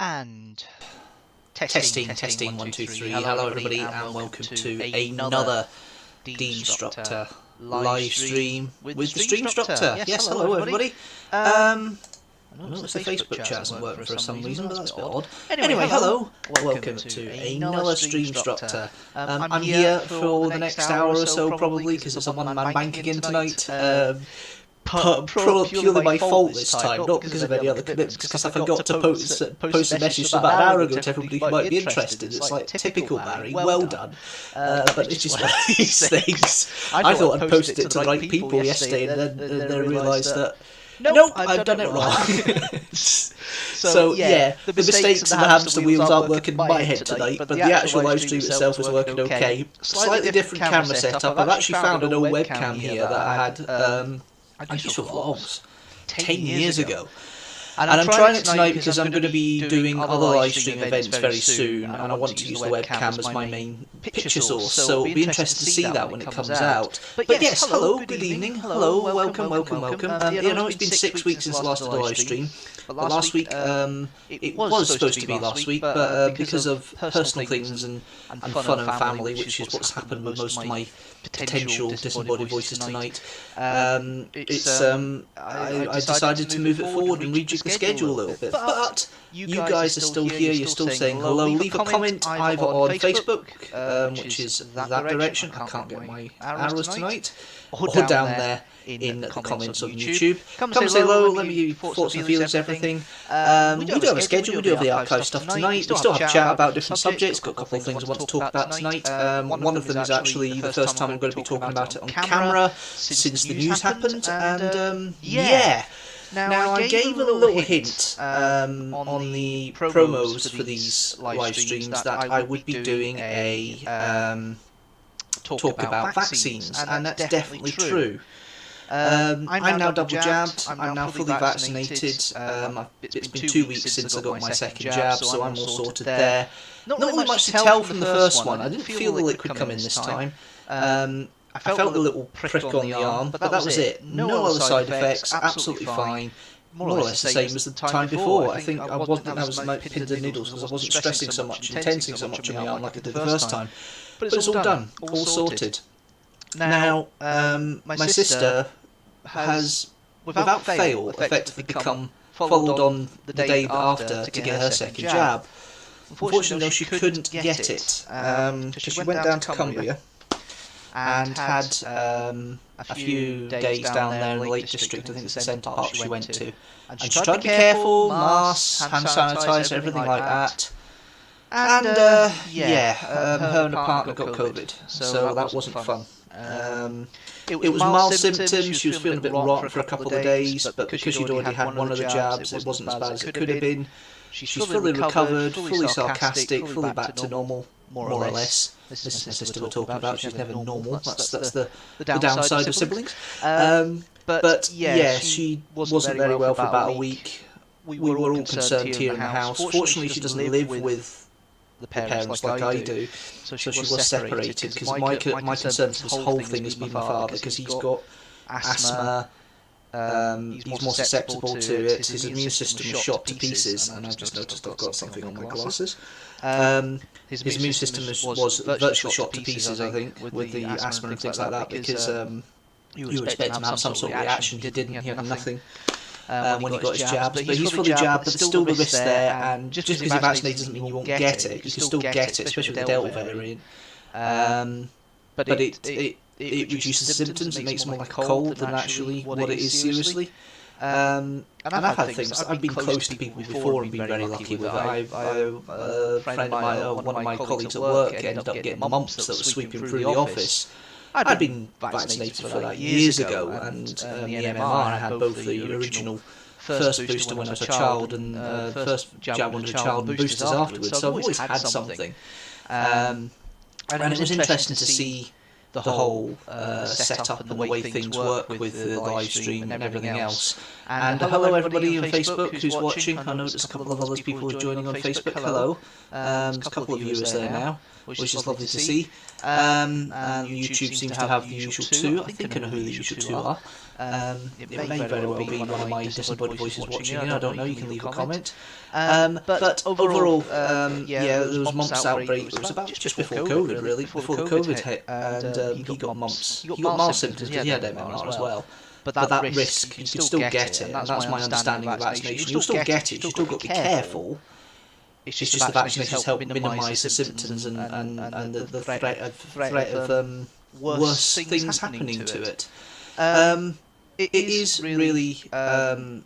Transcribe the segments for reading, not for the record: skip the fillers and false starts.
And testing 1 2 3. Hello everybody and welcome to another Deanstructor live stream with the Streamstructor. Yes, hello everybody. I noticed the Facebook chat hasn't worked for some reason, but that's a bit odd. Anyway, hello, welcome to another Streamstructor. I'm here for the next hour or so probably, because it's a one-man bank again tonight. Purely my fault this time, not because of any other commitments, because I forgot to post a message about an hour ago to everybody who might be interested. It's like typical Barry, well done. But it's just one of these things. I thought I'd posted it to the right people yesterday, and then I realised that nope, I've done it wrong. So yeah, the mistakes and the hamster wheels aren't working in my head tonight, but the actual live stream itself is working okay. Slightly different camera setup. I've actually found an old webcam here that I had I used for vlogs 10 years ago. And I'm trying it tonight because I'm going to be doing other live stream events very soon, and I want to use the webcam as my main picture source, so it'll be interesting to see that when it comes out. But yes, hello, good evening, hello, welcome. You know, it's been 6 weeks since the last of the live stream. But last week, it was supposed to be last week, but because of personal things and fun and family, which is what's happened with most of my potential disembodied voices tonight, I decided to move it forward and rejig the schedule a little bit. But you guys are still here, you're still saying hello. Leave a comment either on Facebook, which is that direction. I can't get my arrows tonight, or down there in the comments on YouTube. Come say hello, let me give you thoughts and feelings, everything. We do have a schedule, we do have the archive stuff tonight. We still have a chat about different subjects, got a couple of things I want to talk about tonight. One of them is actually the first time I'm going to be talking about it on camera since the news happened, and yeah. Now I gave a little hint on the promos for these live streams that I would be doing a talk about vaccines, and that's definitely true. I'm now double jabbed, I'm now fully vaccinated. It's been 2 weeks since I got my second jab, so I'm all sorted there. Not really much to tell from the first one. I didn't feel the liquid come in this time. I felt a little prick on the arm, but that was it. No other side effects, absolutely fine. More or less the same as the time before. I think I wasn't as much pins and needles because I wasn't stressing so much and tensing so much on my arm like I did the first time. But it's all done, all sorted. Now, my sister has, without fail, effectively become followed on the day after to get her second jab. Unfortunately, though, she couldn't get it because she went down to Cumbria and had a few days down there in the Lake District. I think it's the centre part she went to. And she tried to be careful, masks, hand sanitizer, everything like that. And her and her partner got COVID, so that wasn't fun. It was mild symptoms, she was feeling a bit rotten for a couple of days, but because she'd already had one of the jabs, it wasn't as bad as it could have been. She's fully recovered, fully sarcastic, fully back to normal, more or less. This is my sister we're talking about, she's never normal, that's the downside of siblings. But yeah, she wasn't very well for about a week. We were all concerned here in the house. Fortunately, she doesn't live with the parents like I do, so she was separated, because my concern for this whole thing has been my father, because he's got asthma, he's more susceptible to it, his immune system is shot to pieces, and I've just noticed I've got something on my glasses. His immune system was virtually shot to pieces, I think, with the asthma and things like that, because you expect him to have some sort of reaction. He didn't, he had nothing. When he got his jabs, but he's fully jabbed, but there's still the risk there, and just because you're vaccinated doesn't mean you won't get it. You can still get it, especially with the Delta variant. But it reduces symptoms, it makes it more like a cold than actually what it is seriously. And I've had things, I've been close to people before and been very lucky with it. A friend of mine, one of my colleagues at work, ended up getting mumps that was sweeping through the office. I'd been vaccinated for that years ago, and the MMR, I had both the original first booster when I was a child and first jab when I was a child and boosters afterwards, so I've always had something. And it was interesting to see the whole setup and the way things work with the live stream and everything else. And hello everybody on Facebook who's watching. I know there's a couple of other people who are joining on Facebook. Hello. There's a couple of viewers there now. which is lovely to see. And YouTube seems to have the usual two. I think I know who the usual two are. It may very well be one of my disembodied voices watching in. I don't know. You can leave a comment. But overall, yeah, there was mumps outbreak. It was about just before COVID, really, before the COVID hit, and he got mumps. He got mild symptoms because he had MMR as well. But that risk, you could still get it, and that's my understanding of vaccination. You'll still get it, you've still got to be careful. It's just the vaccinations help minimise the symptoms and the threat of worse things happening to it. It is really a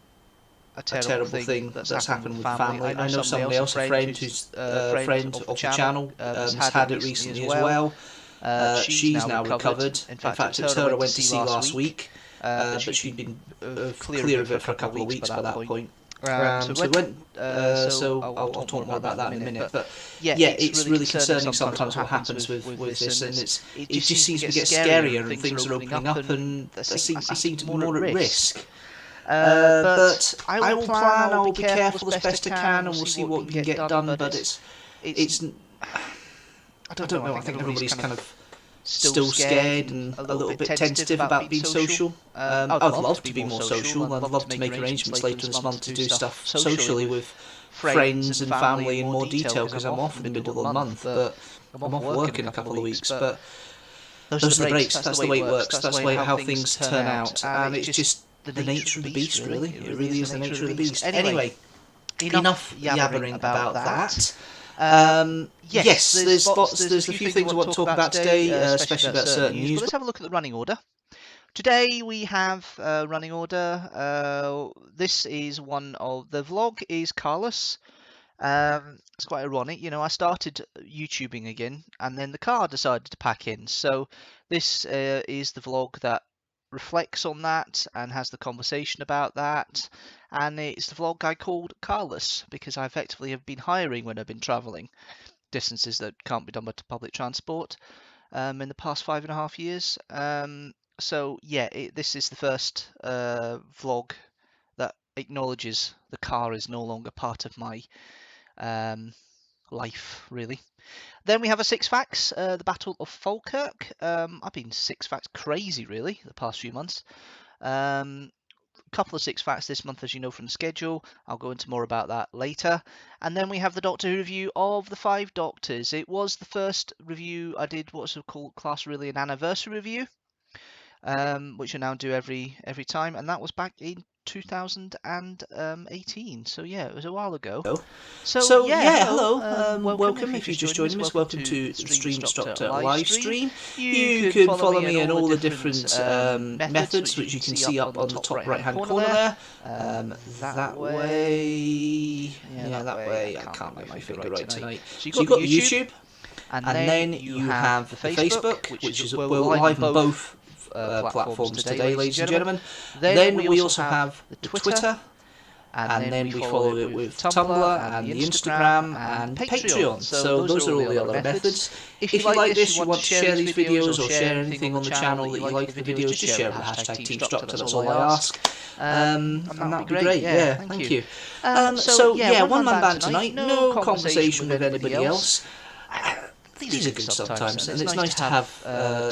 terrible thing that's happened with family. I know somebody else, a friend who's a friend of the channel, has had it recently as well. She's now recovered. In fact, it was her I went to see last week, but she'd been clear of it for a couple of weeks by that point. So I'll talk more about that in a minute. But yeah, it's really concerning sometimes what happens with this, and it just seems to get scarier and things are opening up, and I seem to be more at risk. But I will plan. I will be careful as best I can, and we'll see what we can get done. But it's I don't know. I think everybody's kind of still scared and a little bit tentative about being social. I'd love to be more social. I'd love to make arrangements later this month to do stuff socially with friends and family in more detail because I'm off in the middle of the month. But I'm off work in a couple of weeks. But those are the breaks. That's the way it works. That's the way how things turn out. And it's just the nature of the beast, really. It really is the nature of the beast. Anyway, enough yabbering about that. Yes, there's a few things I want to talk about today, especially about certain news. But let's have a look at the running order. Today we have running order. This is one of the vlog is Carlos. It's quite ironic, you know. I started YouTubing again, and then the car decided to pack in. So this is the vlog that reflects on that and has the conversation about that, and it's the vlog I called Carless because I effectively have been hiring when I've been travelling distances that can't be done by public transport in the past 5.5 years. So yeah, this is the first vlog that acknowledges the car is no longer part of my life, really. Then we have a Six Facts, the Battle of Falkirk. I've been Six Facts crazy, really, the past few months. Couple of Six Facts this month, as you know from the schedule. I'll go into more about that later. And then we have the Doctor Who review of the Five Doctors. It was the first review I did what's called class really an anniversary review, which I now do every time, and that was back in 2018. So yeah, it was a while ago. So yeah, hello. Welcome if you just joined us. Welcome to Streamstructor Livestream. You can follow me in all the different methods, which you can see up on the top right-hand corner there. That way. Yeah, that way. I can't get my finger right tonight. So you've got the YouTube, and then you have the Facebook, which is we're live on both platforms today, ladies and gentlemen. Then we also have the Twitter, and then we follow it with Tumblr and the Instagram and Patreon. So those are all the other methods. If you like this, you want to share these videos or share anything on the channel that you like the videos, just share with the hashtag teamstructor. That's all I ask. And that'd be great. Yeah, thank you. So yeah, one-man band tonight. No conversation with anybody else. These are good sometimes, and it's nice to have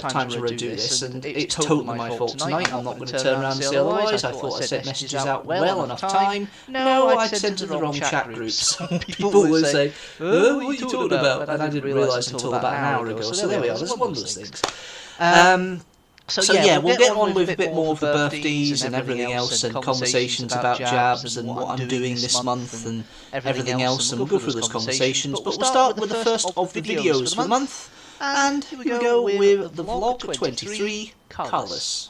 times where I do this, and it's totally my fault tonight. I'm not going to turn around and say otherwise. I thought I sent messages out well enough time. No, I sent to the wrong chat groups. People will say, what are you talking about? And I didn't realise until about an hour ago. So there we are, this is one of those things. So yeah, we'll get on with a bit more of the birthdays and everything else, and conversations about jabs and what I'm doing this month and everything else, and we'll go through those conversations. But we'll start with the first of the videos for the month, and here we go with the vlog 23, Carlos.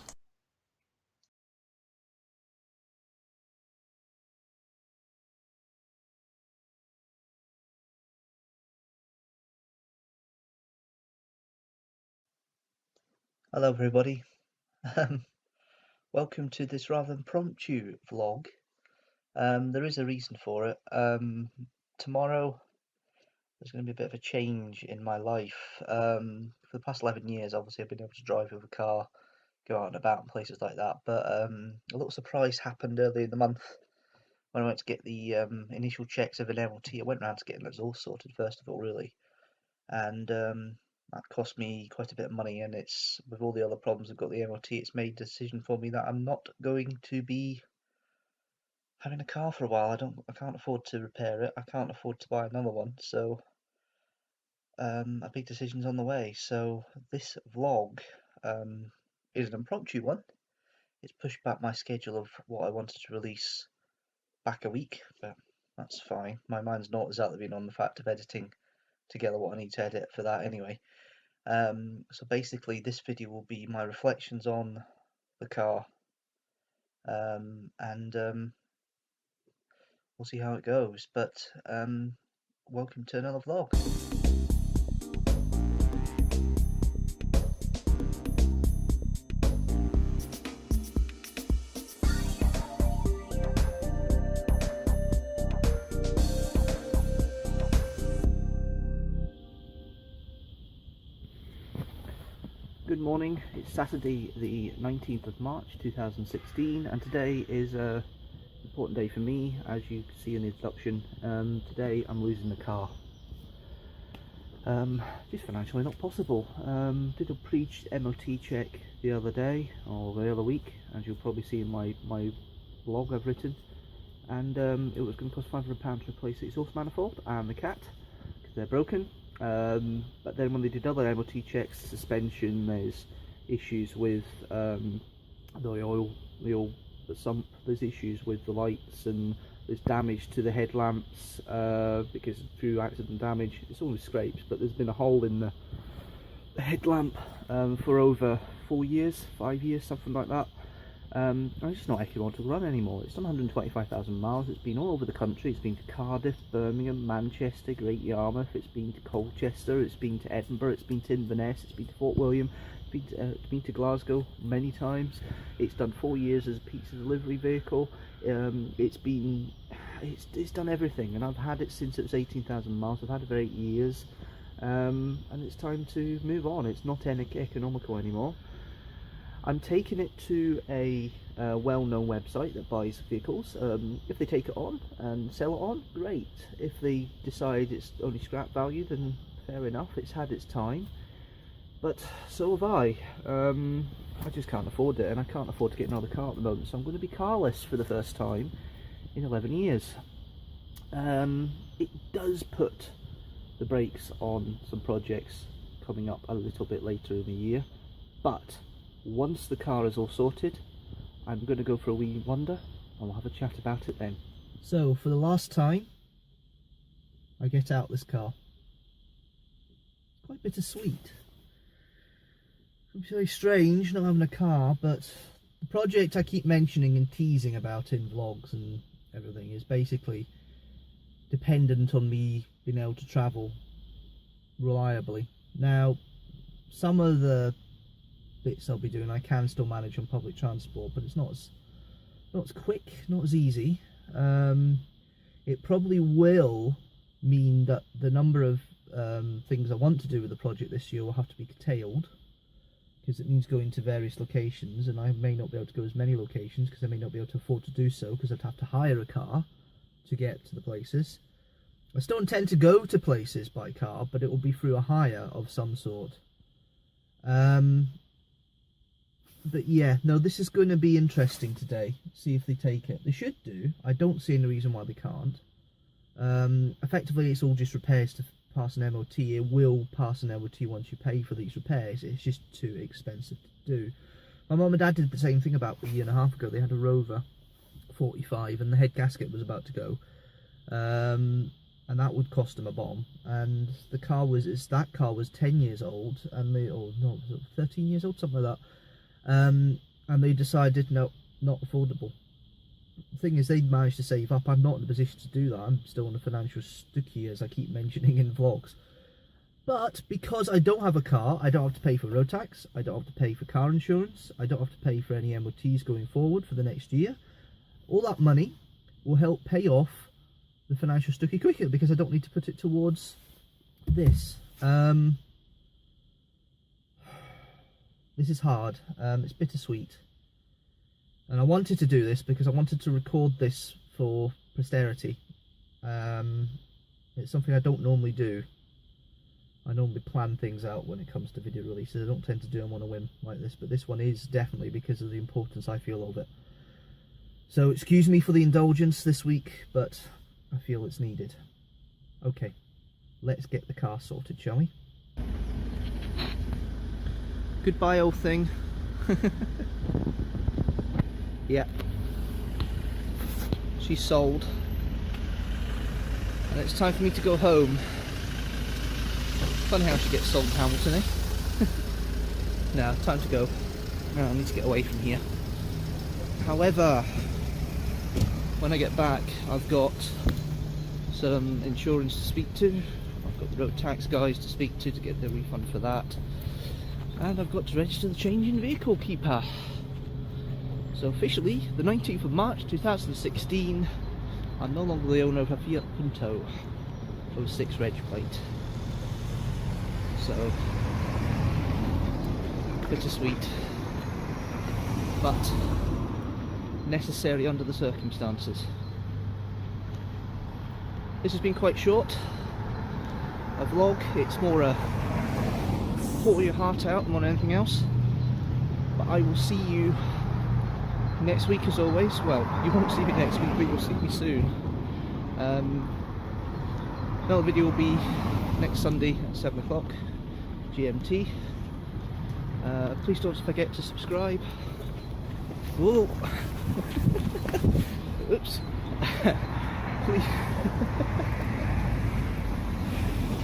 Hello everybody. Welcome to this rather impromptu vlog. There is a reason for it. Tomorrow there's going to be a bit of a change in my life. For the past 11 years, obviously, I've been able to drive with a car, go out and about and places like that. But a little surprise happened early in the month when I went to get the initial checks of an MOT. I went round to getting those all sorted first of all, really. and that cost me quite a bit of money, and it's, with all the other problems I've got the MOT, it's made a decision for me that I'm not going to be having a car for a while. I can't afford to repair it, I can't afford to buy another one, so a big decision's on the way. So this vlog is an impromptu one. It's pushed back my schedule of what I wanted to release back a week, but that's fine. My mind's not exactly been on the fact of editing together what I need to edit for that anyway. So basically this video will be my reflections on the car, and we'll see how it goes, but welcome to another vlog. Good morning, it's Saturday the 19th of March 2016, and today is an important day for me. As you can see in the introduction, today I'm losing the car. Just financially not possible. Did a pre-MOT check the other day, or the other week, as you'll probably see in my blog I've written, and it was going to cost £500 to replace the exhaust manifold and the cat, because they're broken. But then when they did other MOT checks, suspension, there's issues with the oil, the sump, there's issues with the lights, and there's damage to the headlamps because through accident damage. It's only scrapes, but there's been a hole in the headlamp for over 4 years, 5 years, something like that. It's just not economical to run anymore. It's done 125,000 miles. It's been all over the country. It's been to Cardiff, Birmingham, Manchester, Great Yarmouth. It's been to Colchester. It's been to Edinburgh. It's been to Inverness. It's been to Fort William. It's been to Glasgow many times. It's done 4 years as a pizza delivery vehicle. It's done everything, and I've had it since it was 18,000 miles. I've had it for 8 years, and it's time to move on. It's not economical anymore. I'm taking it to a well-known website that buys vehicles. If they take it on and sell it on, great. If they decide it's only scrap value, then fair enough, it's had its time. But so have I. I just can't afford it, and I can't afford to get another car at the moment, so I'm going to be carless for the first time in 11 years. It does put the brakes on some projects coming up a little bit later in the year, but once the car is all sorted, I'm going to go for a wee wander and we'll have a chat about it then. So, for the last time, I get out this car. It's quite bittersweet. It's very strange not having a car, but the project I keep mentioning and teasing about in vlogs and everything is basically dependent on me being able to travel reliably. Now, some of the bits I'll be doing I can still manage on public transport, but it's not as quick, not as easy. It probably will mean that the number of things I want to do with the project this year will have to be curtailed, because it means going to various locations, and I may not be able to go as many locations because I may not be able to afford to do so, because I'd have to hire a car to get to the places. I still intend to go to places by car, but it will be through a hire of some sort. But yeah, no, this is going to be interesting today. See if they take it. They should do. I don't see any reason why they can't. Effectively, it's all just repairs to pass an MOT. It will pass an MOT once you pay for these repairs. It's just too expensive to do. My mum and dad did the same thing about a year and a half ago. They had a Rover 45 and the head gasket was about to go. And that would cost them a bomb. And the car was, that car was 10 years old, and 13 years old, something like that. And they decided, no, not affordable. The thing is, they'd managed to save up. I'm not in a position to do that. I'm still in a financial stooky, as I keep mentioning in vlogs. But because I don't have a car, I don't have to pay for road tax, I don't have to pay for car insurance, I don't have to pay for any MOTs going forward for the next year. All that money will help pay off the financial stooky quicker, because I don't need to put it towards this. This is hard. It's bittersweet. And I wanted to do this because I wanted to record this for posterity. It's something I don't normally do. I normally plan things out when it comes to video releases. I don't tend to do them on a whim like this, but this one is definitely because of the importance I feel of it. So excuse me for the indulgence this week, but I feel it's needed. Okay, let's get the car sorted, shall we? Goodbye, old thing. Yeah, she's sold, and it's time for me to go home. Funny how she gets sold in Hamilton, eh? No, time to go. No, I need to get away from here. However, when I get back, I've got some insurance to speak to. I've got the road tax guys to speak to get the refund for that. And I've got to register the change in vehicle keeper. So officially, the 19th of March 2016, I'm no longer the owner of a Fiat Punto 06 reg plate. So, bittersweet, but necessary under the circumstances. This has been quite short, a vlog. It's more a pour your heart out more than anything else, but I will see you next week as always. Well, you won't see me next week, but you'll see me soon. Another video will be next Sunday at 7 o'clock GMT. Please don't forget to subscribe. Whoa. Oops. Please.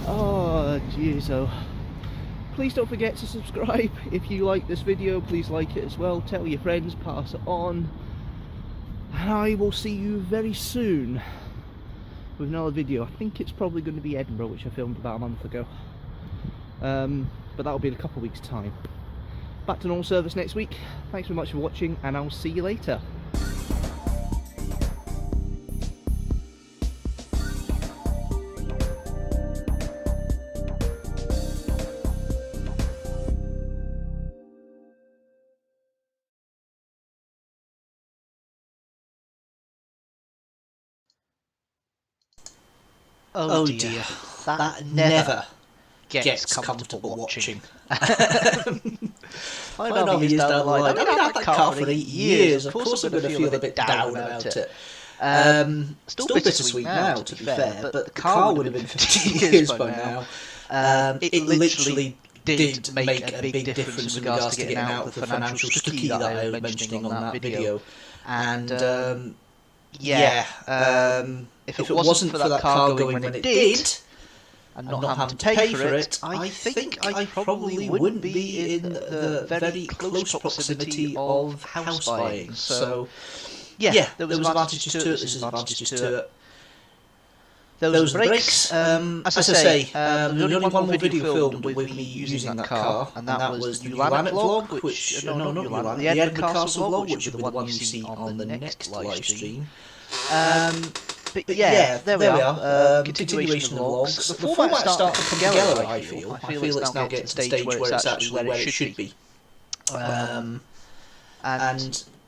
Oh jeez, oh. Please don't forget to subscribe. If you like this video, please like it as well. Tell your friends, pass it on. And I will see you very soon with another video. I think it's probably going to be Edinburgh, which I filmed about a month ago. But that'll be in a couple of weeks' time. Back to normal service next week. Thanks very much for watching, and I'll see you later. Oh dear, that never gets comfortable watching. I know he used that line. I mean, I've had that car for 8 years. Of course I'm going to feel a bit down about it. Still bittersweet now, to be fair, but the car would have been 15 years by now. It literally did make a big difference in regards to getting out of the financial sticky that I was mentioning on that video. And if it wasn't for that car going when it did, and not having to pay for it, I think I probably wouldn't be in the very close proximity of house buying. So, yeah, there was advantages to it, there's advantages to it. Those brakes, as I say, the only one more video filmed with me using that car, and that was the Ulanic vlog, which, no, not Ulanic, the Edinburgh Castle vlog, which will be the one you see on the next live stream. But yeah, there we are. Continuation of vlogs. The format started to come together, I feel. I feel it's now getting to the stage where it's actually where it should be. And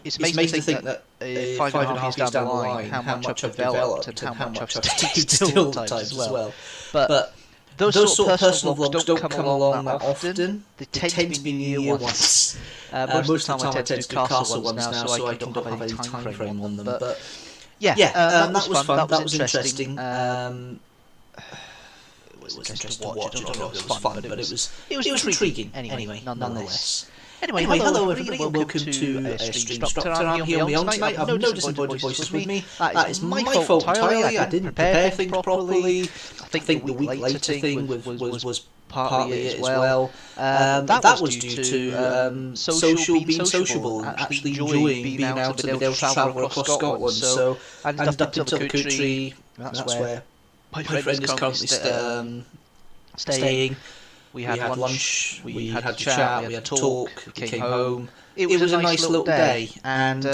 it's amazing to think that 5.5 years down the line, how much I've developed and how much I've stayed still at times as well. But those sort of personal vlogs don't come along that often. They tend to be near once. Most of the time I tend to do castle ones now, so I don't have any time frame on them. But yeah, that was fun. That was interesting. It was interesting to watch. I don't know if it was fun, but it was intriguing. Anyway, nonetheless. Anyway, hello everybody, and welcome to Streamstructor. I'm here on my own tonight. I've no disappointed voices with me. That is my fault entirely. I didn't prepare things properly. I think the week later thing was partly it as well. That was due to being sociable and actually enjoying being out and be able to travel across Scotland. So I ended up in Tilcootry. That's where my friend is currently staying. We had lunch, we had a chat, we had a talk, we came home. It was a nice little day, and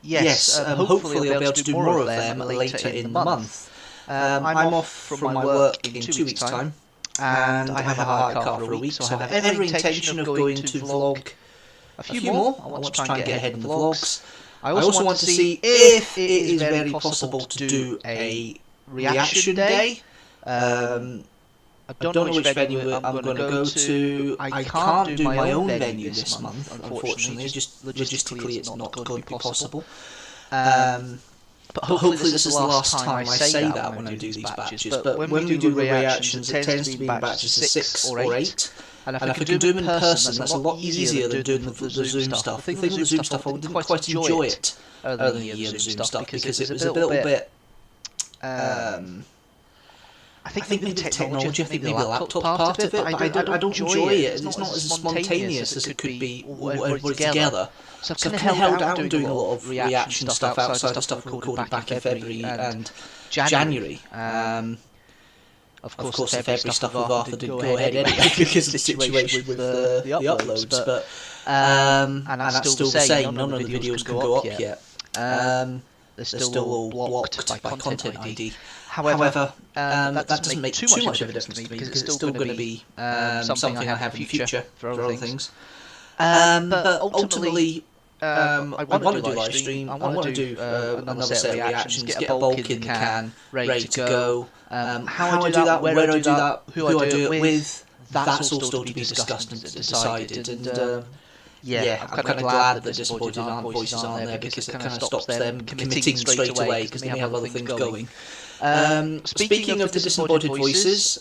yes, hopefully I'll be able to do more of them later in the month. I'm off from my work in 2 weeks' time, and I have a hire car for a week, so I have every intention of going to vlog a few more. I want to try and get ahead in the vlogs. I also want to see if it is very possible to do a reaction day. I don't know which venue I'm going to go to. I can't do my own venue this month, unfortunately. Just logistically, it's not going to be possible. But hopefully this is the last time I say that when I do these batches. But when we do reactions, it tends to be in batches of 6 or 8. And if I can do them in person, that's a lot easier than doing the Zoom stuff. I think with the Zoom stuff, I didn't quite enjoy it earlier in the year, the Zoom stuff, because it was a little bit... I think maybe the technology, I think maybe the laptop part of it, but I don't enjoy it. It's not as spontaneous as it could be everybody together. So I've kind of held out doing a lot of reaction stuff outside of stuff recorded back in February and January. Of course, the February stuff with Arthur didn't go ahead anyway because of the situation with the uploads. But and that's still the same. None of the videos can go up yet. They're still all blocked by content ID. However, that doesn't make too much of a difference to me because it's still going to be something I have in the future for other things. But ultimately, I want to do live stream. I want to do another set of reactions, get a bulk in the can, ready to go. How I do that, where I do that, who I do it with, that's all still to be discussed and decided. And yeah, I'm kind of glad that Disappointed Voices aren't there because it kind of stops them committing straight away because they have other things going. Speaking of the Disappointed Voices,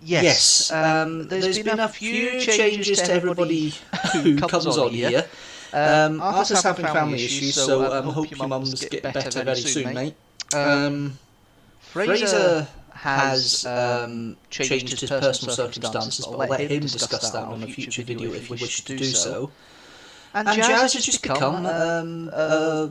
yes, there's been a few changes to everybody who comes on here. Arthur's having family issues, so I hope your mums get better very soon, mate. Fraser has changed his personal circumstances, but I'll let him discuss that on a future video if he wishes to do so. And Jazz has just become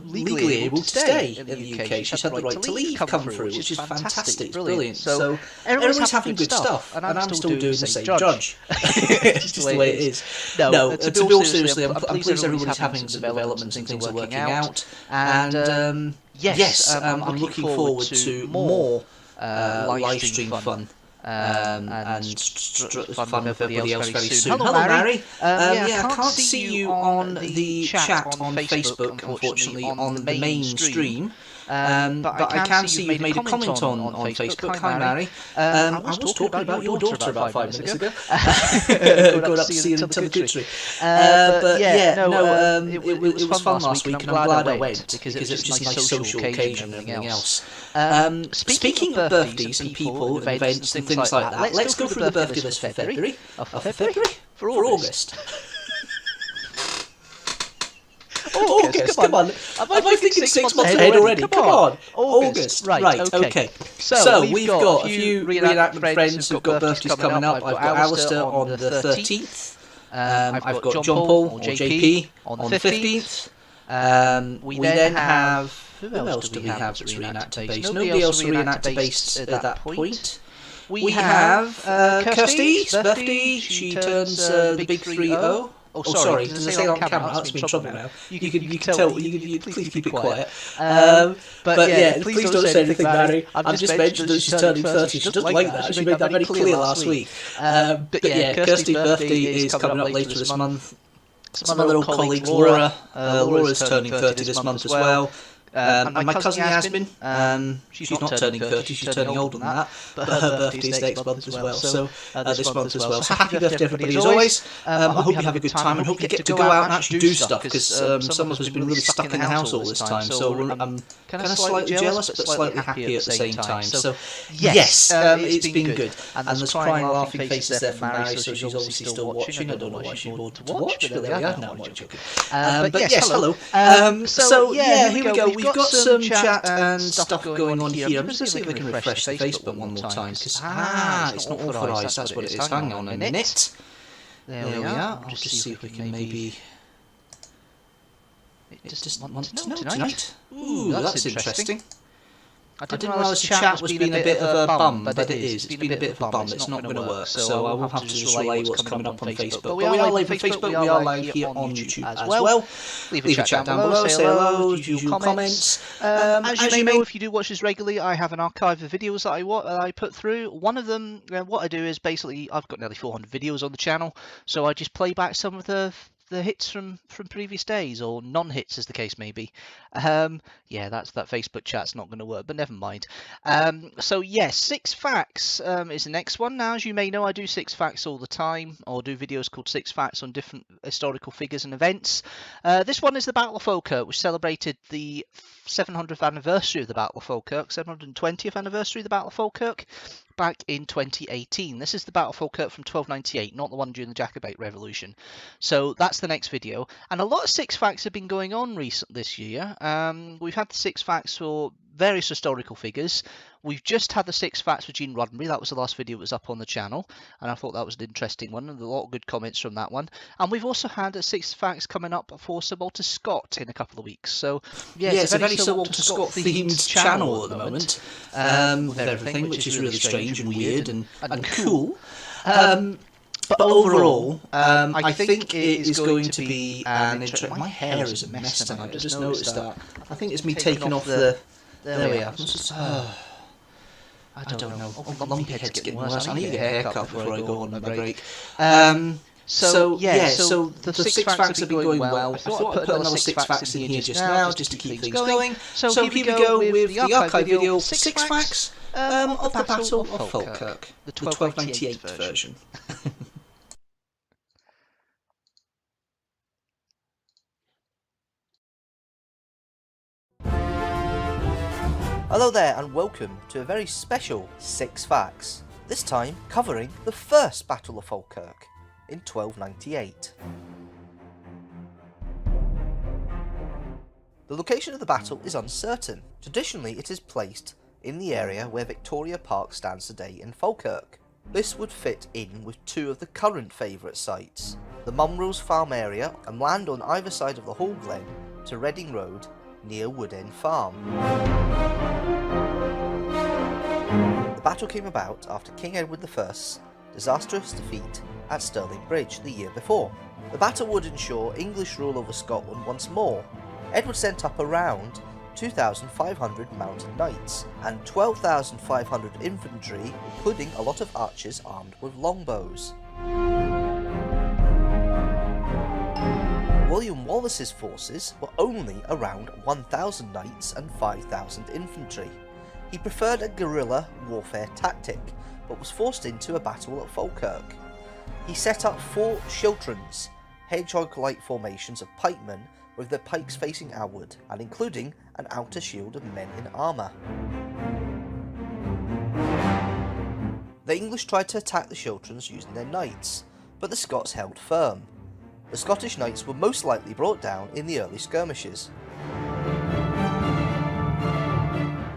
legally able to stay in the UK. She's had the right to leave come through, which is fantastic, it's brilliant. So everyone's having good stuff, and I'm still doing the same judge. It's just the way it is. No, to be all seriously, I'm pleased everybody's having some developments and things are working out. And yes, I'm looking forward to more live stream fun. And fun with everybody else very soon. Hello, Mary. Yeah, I can't see you on the chat on Facebook, unfortunately, on the main stream. But I can see you've made a comment on Facebook. Hi, Mary. I was talking about your daughter about 5 minutes ago. Going up to see her in Tillicoochary. But yeah, no, it was fun last week, and I'm glad I went because it was just a nice social occasion and everything else. Speaking of birthdays and people, and events and things like that, let's go through the birthday list for February. For August. August, come on. Am I thinking 6 months ahead already? Come on. August. Right, okay. So we've got a few reenactment friends who've got birthdays coming up. I've got Alistair on the 13th. I've got John Paul, or JP, on the 15th. We then have... Who else do we have that's reenactor based? Nobody else reenactor based at that point. We have Kirsty's birthday. She turns the big 3-0. Oh, sorry, does it say on camera? That's me in trouble now. You can tell, please keep it quiet. But yeah, please don't say anything, Mary. I've just mentioned that she's turning 30. She doesn't like that. She made that very clear last week. But yeah, Kirsty's birthday is coming up later this month. Some other old colleagues, Laura. Laura's turning 30 this month as well. And my cousin Yasmin, she's not turning 30, she's turning older than that, but her birthday's next month as well, so this month as well. So happy birthday everybody as always. I hope you have a good time and hope you get to go out and actually do stuff, because some of us have been really stuck in the house all this time, so I'm kind of slightly jealous but slightly happy at the same time. So yes, it's been good. And there's crying, laughing faces there from Mary, so she's obviously still watching. I don't know why she's bored to watch, but there we are. No, I'm joking. But yes, hello. So yeah, here we go. We've got some chat and stuff going on here. I'm just going to see if we can refresh Facebook one more time, because it's not authorised, that's what it is. Hang on a minute. There we are. I'll just see if we can maybe... It just wants to know tonight. Ooh, that's interesting. I didn't realise the chat was being a bit of a bum, but it is. It's been a bit of a bum. It's not going to work, so I will have to just relay what's coming up on Facebook. But we are live on Facebook, we are live here on YouTube as well. Leave a chat down below, say hello, usual comments. As you may know, if you do watch this regularly, I have an archive of videos that I put through. One of them, what I do is basically, I've got nearly 400 videos on the channel, so I just play back some of the the hits from previous days, or non-hits as the case may be. Yeah, that Facebook chat's not going to work, but never mind. So yes, 6 facts is the next one. Now, as you may know, I do 6 facts all the time, or do videos called 6 facts on different historical figures and events. This one is the Battle of Falkirk, which celebrated the 700th anniversary of the Battle of Falkirk, 720th anniversary of the Battle of Falkirk, back in 2018. This is the Battle of Falkirk from 1298, not the one during the Jacobite Revolution. So that's the next video. And a lot of 6 facts have been going on this year. We've had the 6 facts for various historical figures. We've just had the 6 facts for Gene Roddenberry. That was the last video that was up on the channel, and I thought that was an interesting one, and a lot of good comments from that one. And we've also had 6 facts coming up for Sir Walter Scott in a couple of weeks. So yeah, it's a very Sir Walter Scott themed channel at the moment, with everything, which is really strange and weird and cool. But overall, I think it is going to be an interesting... My hair is a mess tonight, I just noticed that. I think it's me taking off the... There we are. I don't know. Oh, lumpy head's getting worse. I need a haircut before I go on my break. So the 6 facts have been going well. I thought I'd put another 6 facts in here just now, just to keep things going. So here we go with the archive video, 6 facts of the Battle of Falkirk, the 1298 version. Hello there and welcome to a very special 6 facts, this time covering the first Battle of Falkirk in 1298. The location of the battle is uncertain. Traditionally it is placed in the area where Victoria Park stands today in Falkirk. This would fit in with 2 of the current favourite sites, the Mumrose Farm area and land on either side of the Hall Glen to Reading Road near Wood End Farm. The battle came about after King Edward I's disastrous defeat at Stirling Bridge the year before. The battle would ensure English rule over Scotland once more. Edward sent up around 2,500 mounted knights and 12,500 infantry, including a lot of archers armed with longbows. William Wallace's forces were only around 1,000 knights and 5,000 infantry. He preferred a guerrilla warfare tactic, but was forced into a battle at Falkirk. He set up 4 schiltrons, hedgehog-like formations of pikemen with their pikes facing outward, and including an outer shield of men in armour. The English tried to attack the schiltrons using their knights, but the Scots held firm. The Scottish knights were most likely brought down in the early skirmishes.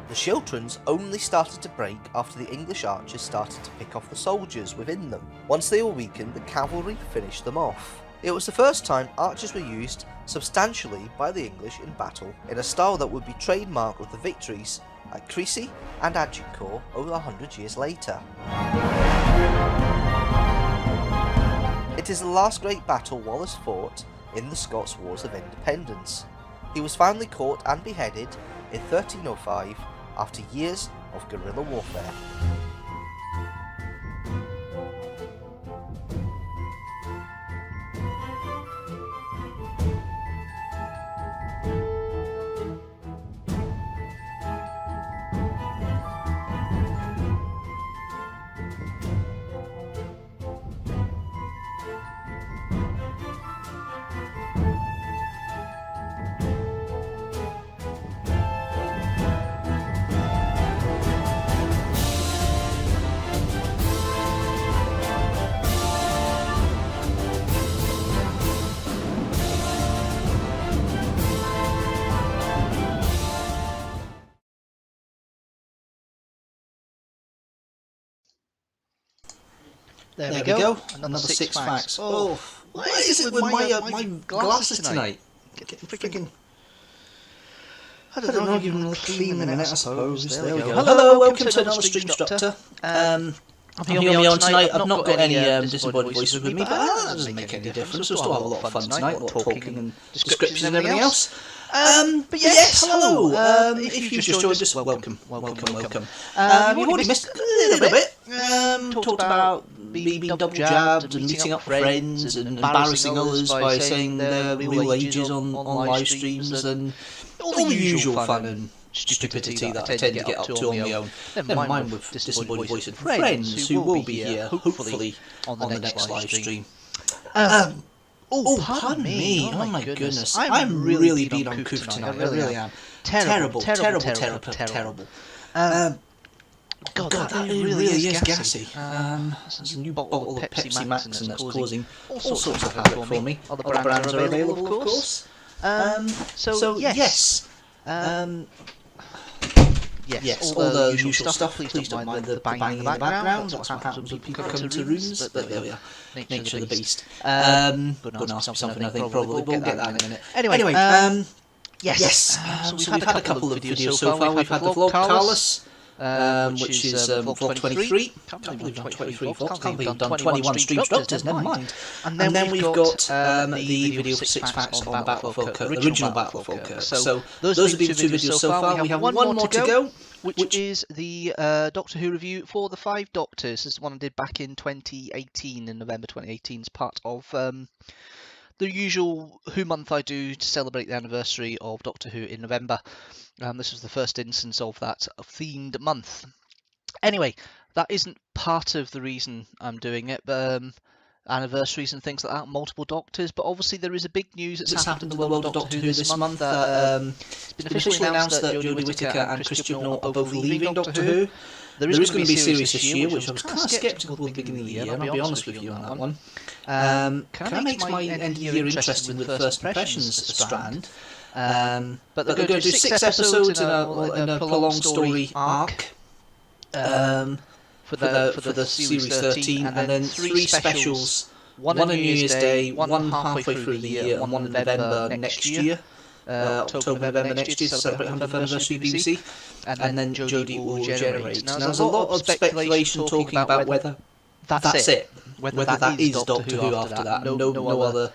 The schiltrons only started to break after the English archers started to pick off the soldiers within them. Once they were weakened, the cavalry finished them off. It was the first time archers were used substantially by the English in battle, in a style that would be trademarked with the victories at Crecy and Agincourt over 100 years later. It is the last great battle Wallace fought in the Scots Wars of Independence. He was finally caught and beheaded in 1305 after years of guerrilla warfare. There we go. Another 6 facts. Oh, what is it with my glasses tonight? Freaking... I don't know, give them a clean minute, I suppose. There we go. Hello, welcome to another Streamstructor. I'm here on my own tonight. I've not got any disembodied voices with me, but that doesn't make any difference. We'll still have a lot of fun tonight, a lot of talking and descriptions and everything else. But yes, hello. If you've just joined us, welcome. You've already missed a little bit. Talked about being double jabbed and meeting up friends and embarrassing others by saying their real ages on live streams and all the usual fun and stupidity that I tend to get up to on my own. Never mind with disembodied voice and friends who will be here, hopefully, on the next live stream. Oh, pardon me. Oh my goodness. I'm really being on Coof tonight. I really am. Terrible. God, that really is gassy. There's a new bottle of Pepsi Max and that's causing all sorts of havoc for me. Other brands are available, of course. So yes. Yes, all the usual stuff. Please don't mind the banging in the background. That's what happens when people come to rooms. But there we are. Nature of the beast. Gonna ask me something, I think, probably. We'll get that in a minute. Anyway, yes. So we've had a couple of videos so far. We've had the vlog Carlos, which is vlog 23. Can't believe I've done 23 vlogs. Can't believe I've done 21 Streamstructors, never mind. And then we've got the video for 6 facts on the Battlefield Kurt, the original Battlefield Kurt. So those have been the 2 videos so far. We have one more to go, which is the Doctor Who review for the 5 Doctors. This is one I did back in 2018, in November 2018, as part of the usual Who month I do to celebrate the anniversary of Doctor Who in November. This was the first instance of that themed month. Anyway, that isn't part of the reason I'm doing it, but anniversaries and things like that, multiple Doctors, but obviously there is a big news that's happened in the world of Doctor Who this month. It's been officially announced that Jodie Whittaker and Chris Chibnall are both leaving Doctor Who. There is going to be a series this year, which I was kind of sceptical at the beginning of the year, and I'll be honest with you on that one. Kind of makes my end of year interesting with First Impressions strand. But they're going to do 6 episodes in a prolonged story arc for the series 13, and then 3 specials, one on New Year's Day, one halfway through the year, and one in November next year. October, November next year to celebrate 100th anniversary of BBC, and then Jodie will generate. Now there's a lot of speculation talking about whether that's it, whether that is Doctor Who after that. No other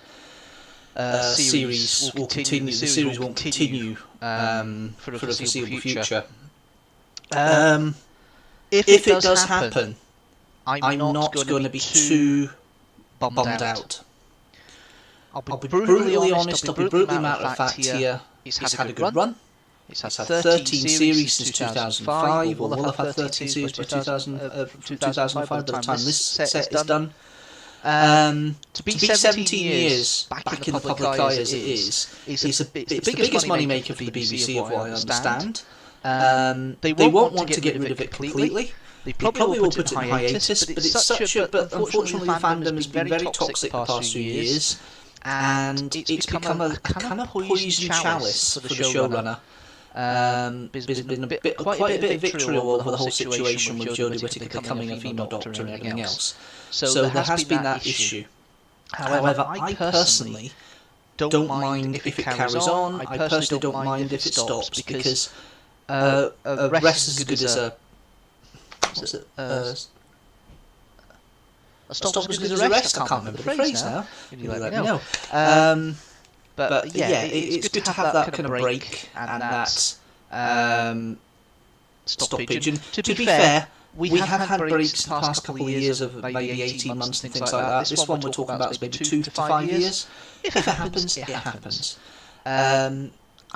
series will continue. The series won't continue for the foreseeable future. If it does happen, I'm not going to be too bummed out. I'll be brutally honest, I'll be brutally matter of fact here. It's had a good run. It's had 13 series since 2005, or will have had 13 series by 2005 by the time this set is done. To be 17 years back in the public eye as it is, it's the biggest money maker for the BBC of what I understand. They won't want to get rid of it completely. They probably will put it in hiatus, but unfortunately the fandom has been very toxic the past few years. And it's become a kind of poison chalice for the showrunner. There's been quite a bit of vitriol over the whole situation with Jodie Whittaker becoming a female Doctor and everything else. So there has been that issue. However, I personally don't mind if it carries on. I personally don't mind if it stops, because a rest is as good as a... What's it? A stop as good as a rest. I can't remember the phrase now. You let me know. But yeah, it's good to have that kind of break and that stoppage. And to be fair, we have had breaks the past couple of years of maybe 18 months and things like that. This one we're talking about is maybe 2 to 5 years. If it happens, it happens.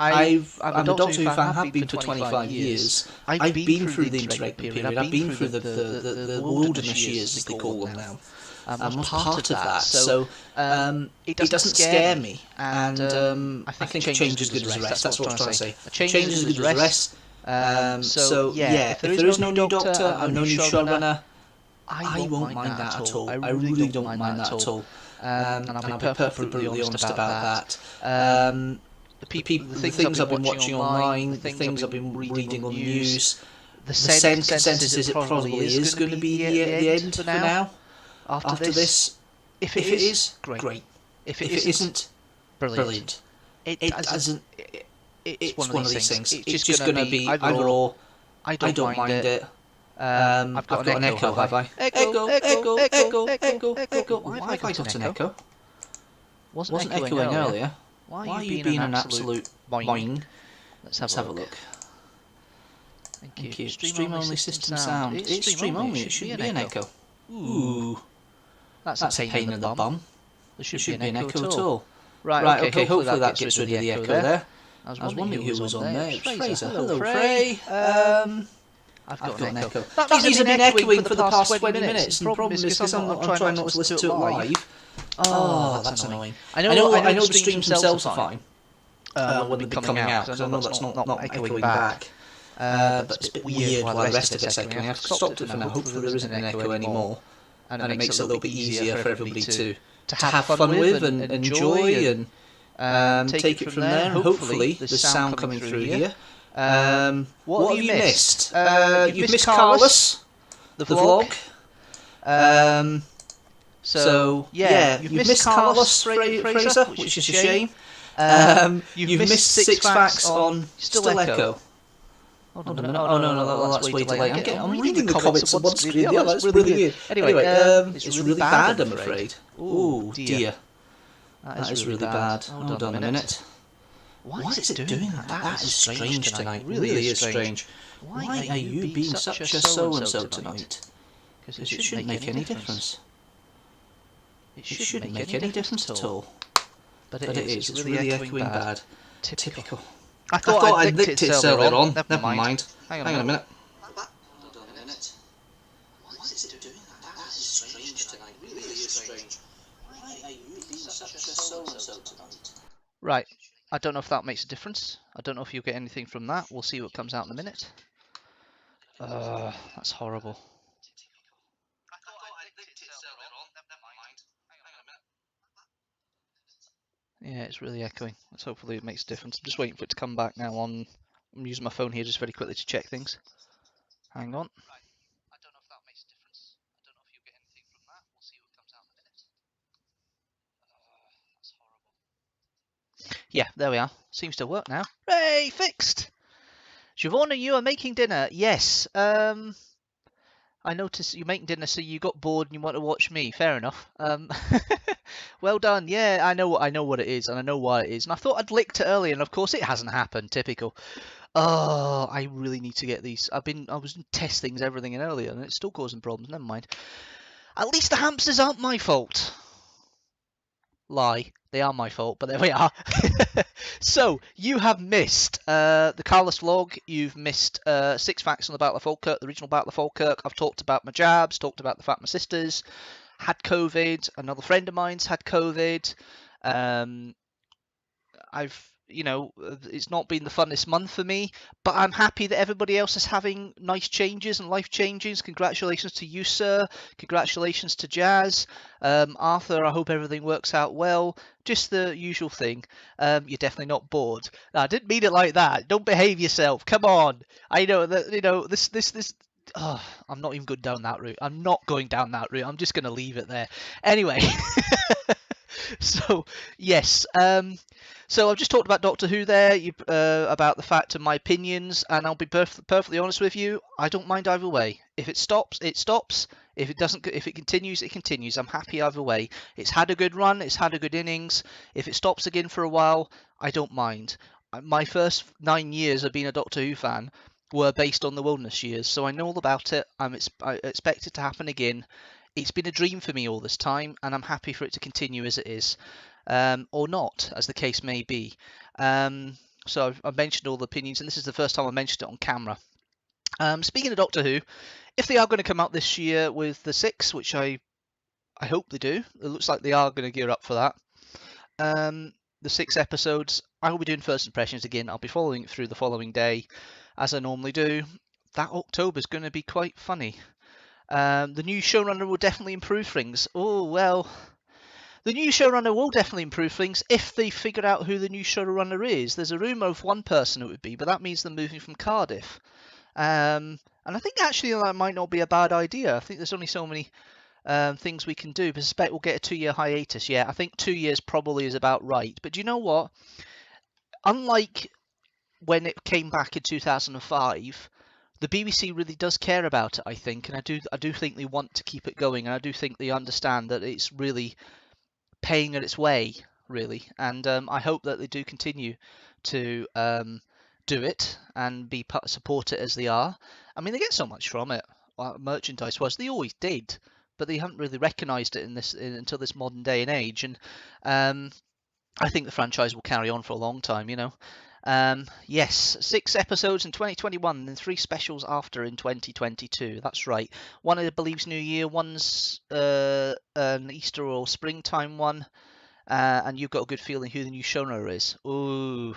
I'm a Doctor Who fan, have been for 25 years. I've been through the interreg period, I've been through the wilderness years, as they call them now. I was part of that, so it doesn't scare me, and I think a change is good as a rest, that's what I'm trying to say. A change is good as a rest, so yeah, if there is no new Doctor and no new showrunner, I won't mind that at all. I really don't mind that at all, and I'll be perfectly brutally honest about that. The things I've been watching online, the things I've been reading on the news, the consensus is it probably is going to be the end for now. After this, if it is, great. If it isn't, brilliant. It's one of these things. It's just going to be either or. I don't mind it. I've got an echo, have I? Echo. Why have I got an echo? Wasn't echoing earlier. Why are you being an absolute boing? Let's have a look. Thank you. Stream only system sound. It's stream only, it shouldn't be an echo. Ooh. That's a pain in the bum. There should be an echo at all. Right, okay, hopefully that gets rid of the echo there. I was wondering who was on there. It was Fraser. Hello, Frey. I've got an echo. That means I've been echoing for the past 20 minutes. And the problem is because I'm trying not to listen to it live. Oh, that's annoying. I know the streams themselves are fine when they're coming out, because I know that's not echoing back. But it's a bit weird while the rest of it's echoing. I've stopped it for now. Hopefully there isn't an echo anymore. And it makes it a little bit easier for everybody to have fun with and enjoy and take it from there. And hopefully there's sound coming through here. What have you missed? You've missed Carlos, the vlog. So yeah, you've missed Carlos Fraser, which is a shame. You've missed 6 facts on Still Echo. Oh no, that's way too late. I'm reading the comments on one screen. Yeah, that's really weird. Anyway, it's really bad, I'm afraid. Oh dear. That is really bad. Hold on a minute. Why is it doing that? That is strange tonight. Really is strange. Why are you being such a so-and-so tonight? Because it shouldn't make any difference. It shouldn't make any difference at all. But it is. It's really echoing bad. Typical. I thought I'd licked it earlier on. Never mind. Hang on a minute. Hold on a minute. Why is it doing that? That is strange tonight. Really is strange. Why are you being such a so-and-so tonight? Right. I don't know if that makes a difference. I don't know if you'll get anything from that. We'll see what comes out in a minute. That's horrible. Yeah, it's really echoing. Let's hopefully it makes a difference. I'm just waiting for it to come back now on. I'm using my phone here just very quickly to check things. Hang on. I don't know if that makes a difference. I don't know if you'll get anything from that. We'll see what comes out in a minute. That's horrible. Yeah, there we are. Seems to work now. Hooray! Fixed! Giovanna, you are making dinner. Yes. I noticed you making dinner, so you got bored and you want to watch me. Fair enough. Well done. Yeah, I know what it is, and I know why it is. And I thought I'd licked it earlier, and of course it hasn't happened. Typical. Oh, I really need to get these. I was testing things, everything in earlier, and it's still causing problems. Never mind. At least the hamsters aren't my fault. Lie. They are my fault, but there we are. So, you have missed the Carlos vlog. You've missed 6 facts on the Battle of Falkirk, the original Battle of Falkirk. I've talked about my jabs, talked about the fact my sisters had COVID. Another friend of mine's had COVID. It's not been the funnest month for me, but I'm happy that everybody else is having nice changes and life changes. Congratulations to you, sir. Congratulations to Jazz. Arthur, I hope everything works out well. Just the usual thing. You're definitely not bored. No, I didn't mean it like that. Don't behave yourself. Come on. I know that, this. Oh, I'm not even going down that route. I'm not going down that route. I'm just going to leave it there. Anyway. So, yes. So I've just talked about Doctor Who there, about the fact of my opinions, and I'll be perfectly honest with you. I don't mind either way. If it stops, it stops. If it continues, it continues. I'm happy either way. It's had a good run. It's had a good innings. If it stops again for a while, I don't mind. My first 9 years of being a Doctor Who fan were based on the Wilderness years, so I know all about it. I expect it to happen again. It's been a dream for me all this time, and I'm happy for it to continue as it is. Or not, as the case may be. So I've mentioned all the opinions, and this is the first time I mentioned it on camera. Speaking of Doctor Who, if they are going to come out this year with the 6, which I hope they do, it looks like they are going to gear up for that. The 6 episodes, I will be doing first impressions again. I'll be following it through the following day, as I normally do. That October is going to be quite funny. The new showrunner will definitely improve things. Oh, well, the new showrunner will definitely improve things if they figure out who the new showrunner is. There's a rumour of one person it would be, but that means they're moving from Cardiff. And I think actually that might not be a bad idea. I think there's only so many things we can do. But I suspect we'll get a 2-year hiatus. Yeah, I think 2 years probably is about right. But do you know what? Unlike when it came back in 2005, the BBC really does care about it, I think, and I do think they want to keep it going, and I do think they understand that it's really paying it its way, really, and I hope that they do continue to do it and support it as they are. I mean, they get so much from it, merchandise-wise. They always did, but they haven't really recognised it until this modern day and age. And I think the franchise will carry on for a long time, you know. Yes, 6 episodes in 2021 and 3 specials after in 2022. That's right. One I believe's New Year, one's an Easter or springtime one, and you've got a good feeling who the new showrunner is. Ooh.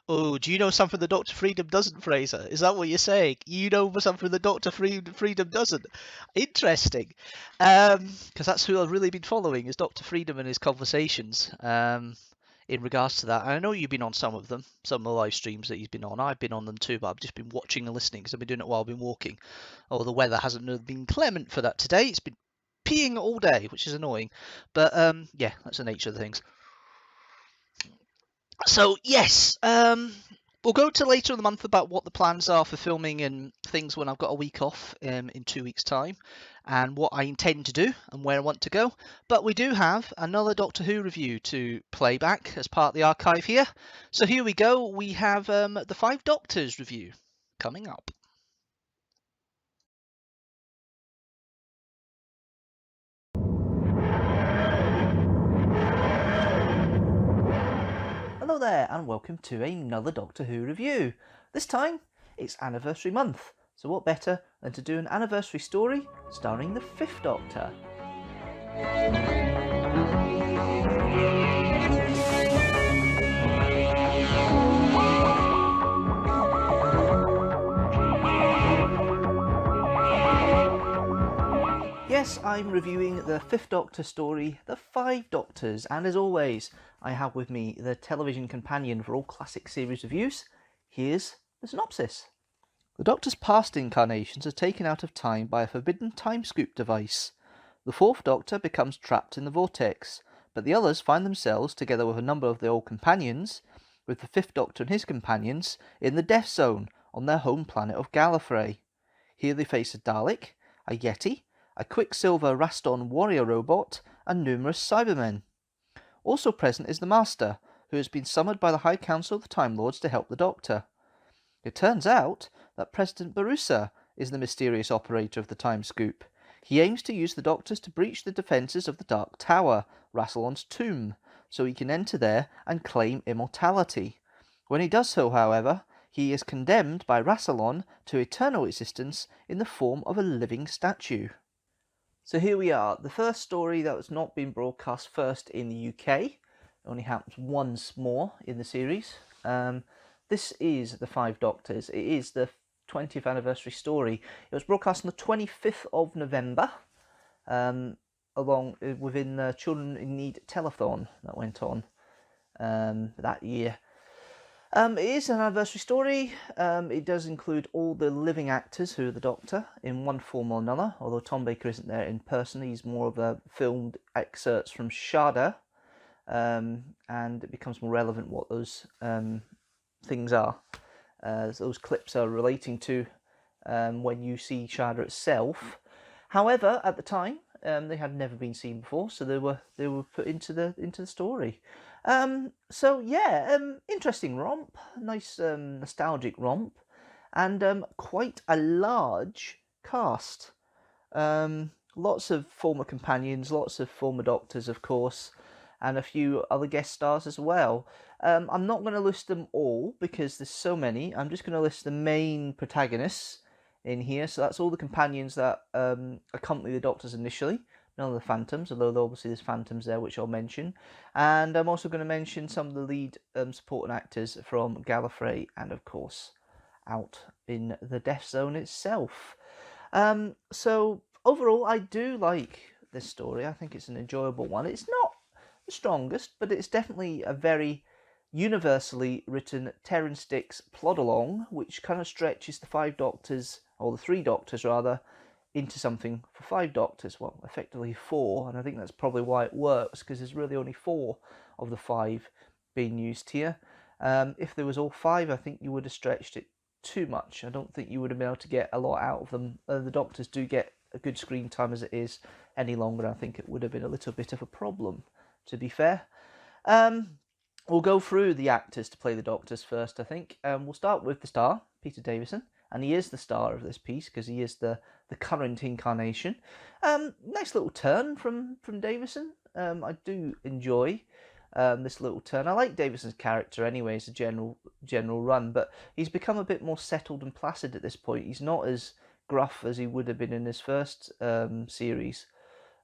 Oh, do you know something the Dr. Freedom doesn't, Fraser? Is that what you're saying? You know something the Dr. Freedom doesn't? Interesting. Because that's who I've really been following, is Dr. Freedom and his conversations in regards to that. And I know you've been on some of them, some of the live streams that he's been on. I've been on them too, but I've just been watching and listening because I've been doing it while I've been walking. Oh, the weather hasn't been clement for that today. It's been peeing all day, which is annoying. But yeah, that's the nature of the things. So yes, we'll go to later in the month about what the plans are for filming and things when I've got a week off in 2 weeks' time, and what I intend to do and where I want to go. But we do have another Doctor Who review to play back as part of the archive here. So here we go. We have the 5 Doctors review coming up. Hello there, and welcome to another Doctor Who review. This time, it's anniversary month, so what better than to do an anniversary story starring the 5th Doctor. Yes, I'm reviewing the 5th Doctor story, The 5 Doctors, and as always, I have with me the television companion for all classic series reviews. Here's the synopsis. The Doctor's past incarnations are taken out of time by a forbidden time scoop device. The 4th Doctor becomes trapped in the vortex, but the others find themselves, together with a number of their old companions, with the 5th Doctor and his companions, in the Death Zone on their home planet of Gallifrey. Here they face a Dalek, a Yeti, a Quicksilver Raston warrior robot, and numerous Cybermen. Also present is the Master, who has been summoned by the High Council of the Time Lords to help the Doctor. It turns out that President Barusa is the mysterious operator of the time scoop. He aims to use the Doctors to breach the defences of the Dark Tower, Rassilon's tomb, so he can enter there and claim immortality. When he does so, however, he is condemned by Rassilon to eternal existence in the form of a living statue. So here we are, the first story that has not been broadcast first in the UK. It only happens once more in the series. This is The 5 Doctors. It is the 20th anniversary story. It was broadcast on the 25th of November, along within the Children in Need telethon that went on that year. It is an anniversary story. It does include all the living actors who are the Doctor in one form or another, although Tom Baker isn't there in person. He's more of a filmed excerpts from Shada, and it becomes more relevant what those things are. Those clips are relating to when you see Shada itself. However, at the time, they had never been seen before, so they were put into the story. So yeah, interesting romp, nice nostalgic romp, and quite a large cast. Lots of former companions, lots of former Doctors, of course, and a few other guest stars as well. I'm not going to list them all because there's so many. I'm just going to list the main protagonists in here. So that's all the companions that accompany the Doctors initially. None of the Phantoms, although obviously there's Phantoms there, which I'll mention. And I'm also going to mention some of the lead supporting actors from Gallifrey and, of course, out in the Death Zone itself. So overall, I do like this story. I think it's an enjoyable one. It's not the strongest, but it's definitely a very universally written Terrance Dicks plod along, which kind of stretches the 5 Doctors, or the 3 Doctors rather, into something for 5 Doctors. Well, effectively 4, and I think that's probably why it works, because there's really only 4 of the 5 being used here. If there was all 5, I think you would have stretched it too much. I don't think you would have been able to get a lot out of them. The Doctors do get a good screen time as it is. Any longer, I think it would have been a little bit of a problem, to be fair. We'll go through the actors to play the Doctors first, I think. We'll start with the star, Peter Davison, and he is the star of this piece because he is the current incarnation. Nice little turn from Davison. I do enjoy this little turn. I like Davison's character anyway as a general run, but he's become a bit more settled and placid at this point. He's not as gruff as he would have been in his first series.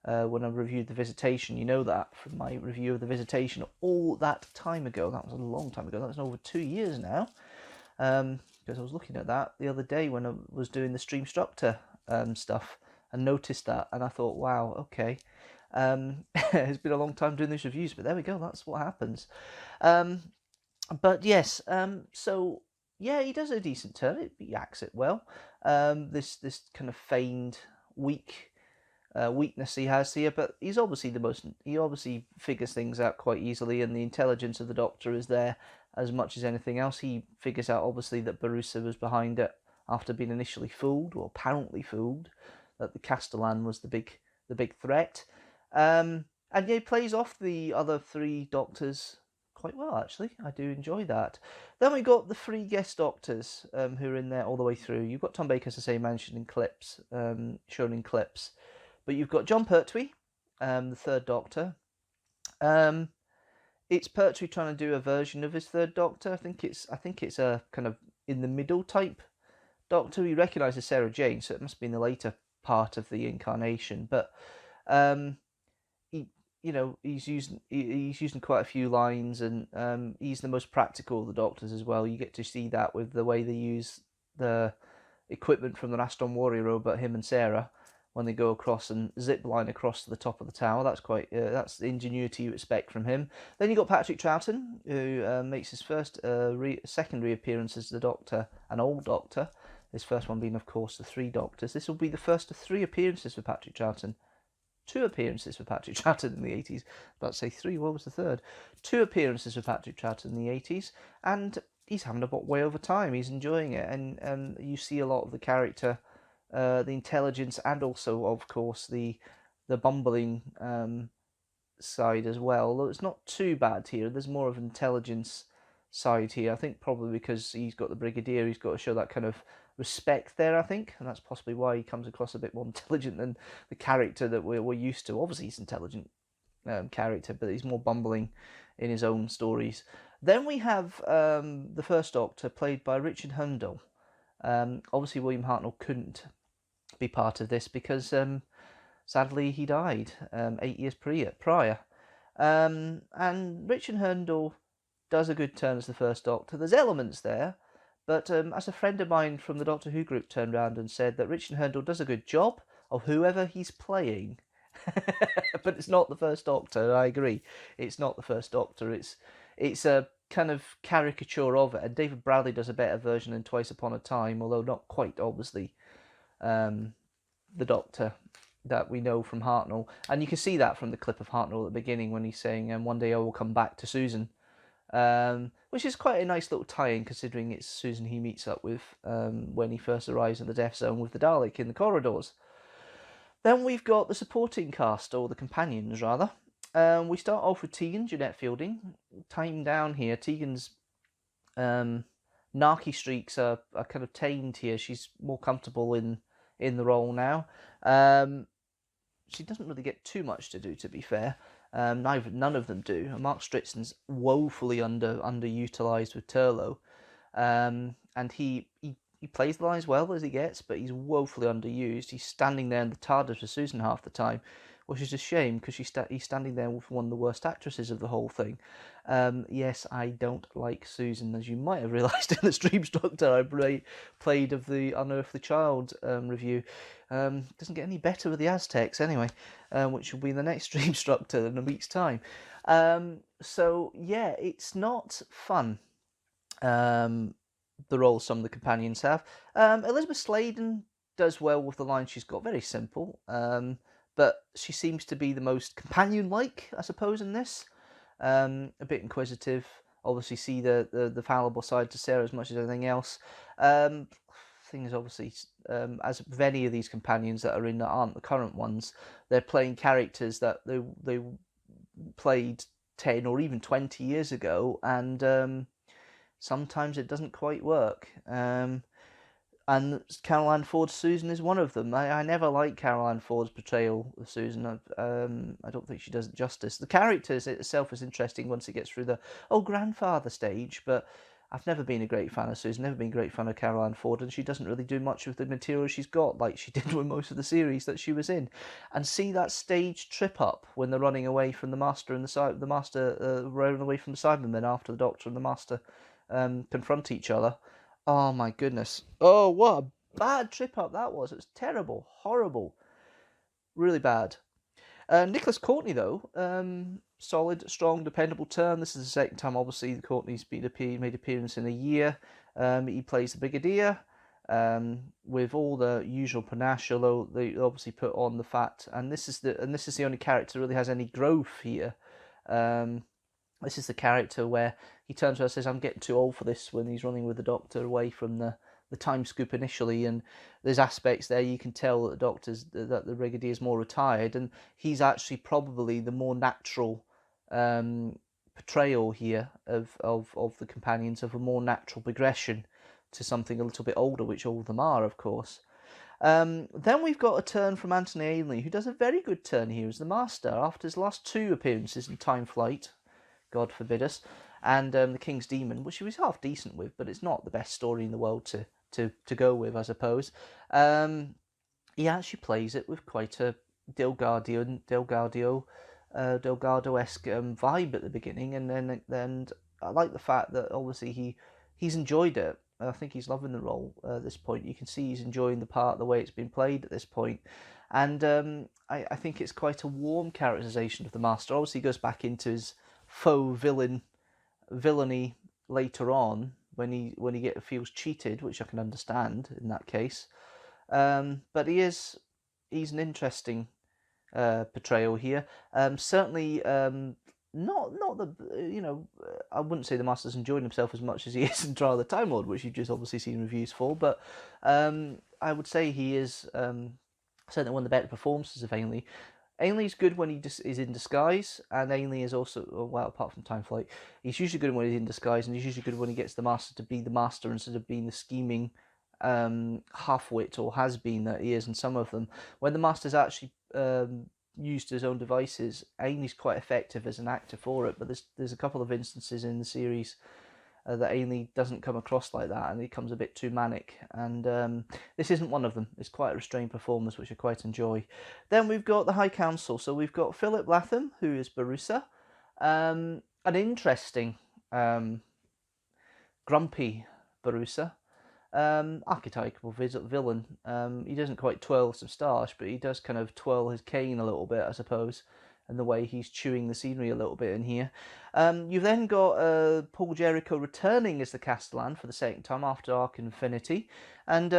When I reviewed The Visitation, you know that from my review of The Visitation all that time ago. That was a long time ago. That's over 2 years now. Because I was looking at that the other day when I was doing the Streamstructor stuff and noticed that, and I thought, wow, okay. It's been a long time doing these reviews, but there we go. That's what happens. But yes, so yeah, he does a decent turn. He acts it well. This kind of feigned weakness he has here, but he's obviously he obviously figures things out quite easily, and the intelligence of the Doctor is there as much as anything else. He figures out obviously that Barusa was behind it after being initially fooled, or apparently fooled, that the Castellan was the big threat. And yeah, he plays off the other 3 Doctors quite well, actually. I do enjoy that. Then we got the 3 guest Doctors who are in there all the way through. You've got Tom Baker, as I say, mentioned in clips, shown in clips. But you've got John Pertwee, the 3rd Doctor. It's Pertwee trying to do a version of his 3rd Doctor. I think it's a kind of in the middle type Doctor. He recognises Sarah Jane, so it must be in the later part of the incarnation. But he's using quite a few lines, and he's the most practical of the Doctors as well. You get to see that with the way they use the equipment from the Raston Warrior robot, him and Sarah, when they go across and zip line across to the top of the tower. That's quite that's the ingenuity you expect from him. Then you got Patrick Troughton, who makes his first second reappearance as the Doctor, an old Doctor. His first one being, of course, the 3 Doctors. This will be the first of 3 appearances for Patrick Troughton. 2 appearances for Patrick Troughton in the 80s. About to say 3, what was the 3rd? 2 appearances for Patrick Troughton in the 80s, and he's having a way over time. He's enjoying it, and you see a lot of the character, the intelligence, and also, of course, the bumbling side as well. Although it's not too bad here. There's more of an intelligence side here. I think probably because he's got the Brigadier, he's got to show that kind of respect there, I think, and that's possibly why he comes across a bit more intelligent than the character that we're used to. Obviously, he's an intelligent character, but he's more bumbling in his own stories. Then we have the 1st Doctor, played by Richard Hurndall. Obviously, William Hartnell couldn't be part of this because sadly he died 8 years prior. And Richard Hurndall does a good turn as the 1st Doctor. There's elements there, but as a friend of mine from the Doctor Who group turned around and said that Richard Hurndall does a good job of whoever he's playing. But it's not the 1st Doctor. I agree, it's not the 1st Doctor. It's a kind of caricature of it, and David Bradley does a better version than Twice Upon a Time, although not quite obviously the Doctor that we know from Hartnell. And you can see that from the clip of Hartnell at the beginning when he's saying, one day I will come back to Susan, which is quite a nice little tie-in, considering it's Susan he meets up with when he first arrives in the Death Zone with the Dalek in the corridors. Then we've got the supporting cast, or the companions rather. We start off with Tegan, Jeanette Fielding. Time down here, Tegan's narky streaks are kind of tamed here. She's more comfortable in the role now. She doesn't really get too much to do, to be fair. None of them do. Mark Stritson's woefully underutilized with Turlough, and he plays the lines well as he gets, but he's woefully underused. He's standing there in the TARDIS with Susan half the time, which is a shame because he's standing there with one of the worst actresses of the whole thing. Yes, I don't like Susan, as you might have realised in the Streamstructor I played of the Unearthly Child review. Doesn't get any better with the Aztecs anyway, which will be in the next Streamstructor in a week's time. So yeah, it's not fun. The role some of the companions have. Elizabeth Sladen does well with the line she's got, very simple, but she seems to be the most companion-like, I suppose, in this. A bit inquisitive, obviously see the fallible side to Sarah as much as anything else. Thing is, obviously, as with any of these companions that are in that aren't the current ones, they're playing characters that they played 10 or even 20 years ago, and sometimes it doesn't quite work. And Caroline Ford's Susan is one of them. I never liked Caroline Ford's portrayal of Susan. I don't think she does it justice. The character itself is interesting once it gets through the grandfather stage, but I've never been a great fan of Susan, never been a great fan of Caroline Ford, and she doesn't really do much with the material she's got, like she did with most of the series that she was in. And see that stage trip up when they're running away from the Master and the Master running away from the Cybermen after the Doctor and the Master confront each other. Oh my goodness. Oh, what a bad trip up that was. It was terrible, horrible, really bad. Nicholas Courtney, though, solid, strong, dependable turn. This is the second time, obviously, Courtney's made appearance in a year. He plays the Brigadier with all the usual panache, although they obviously put on the fat. And this is the only character that really has any growth here. This is the character where he turns around and says, I'm getting too old for this, when he's running with the Doctor away from the time scoop initially, and there's aspects there you can tell that that the Brigadier is more retired, and he's actually probably the more natural portrayal here of the companions, of a more natural progression to something a little bit older, which all of them are, of course. Then we've got a turn from Anthony Ainley, who does a very good turn here as the Master after his last 2 appearances in Time Flight, God forbid us, and the King's Demon, which he was half decent with, but it's not the best story in the world to go with, I suppose. He actually plays it with quite a Delgado-esque vibe at the beginning, and then I like the fact that obviously he's enjoyed it. I think he's loving the role at this point. You can see he's enjoying the part, the way it's been played at this point. And I think it's quite a warm characterization of the Master. Obviously, he goes back into his faux villainy later on when he feels cheated, which I can understand in that case. But he's an interesting portrayal here. Certainly not the I wouldn't say the Master's enjoying himself as much as he is in Trial of the Time Lord, which you've just obviously seen reviews for. But I would say he is certainly one of the better performances of Ainley. Ainley's good when he is in disguise, and Ainley is also, well, apart from Time Flight, he's usually good when he's in disguise, and he's usually good when he gets the Master to be the Master instead of being the scheming half-wit, or has been, that he is in some of them. When the Master's actually used his own devices, Ainley's quite effective as an actor for it, but there's a couple of instances in the series that Ainley doesn't come across like that, and he comes a bit too manic, and this isn't one of them. It's quite a restrained performance, which I quite enjoy. Then we've got the High Council, so we've got Philip Latham, who is Barusa, an interesting grumpy Barusa, archetypal villain. He doesn't quite twirl some moustache, but he does kind of twirl his cane a little bit, I suppose, and the way he's chewing the scenery a little bit in here. You've then got Paul Jericho returning as the Castellan for the second time after Arc Infinity, and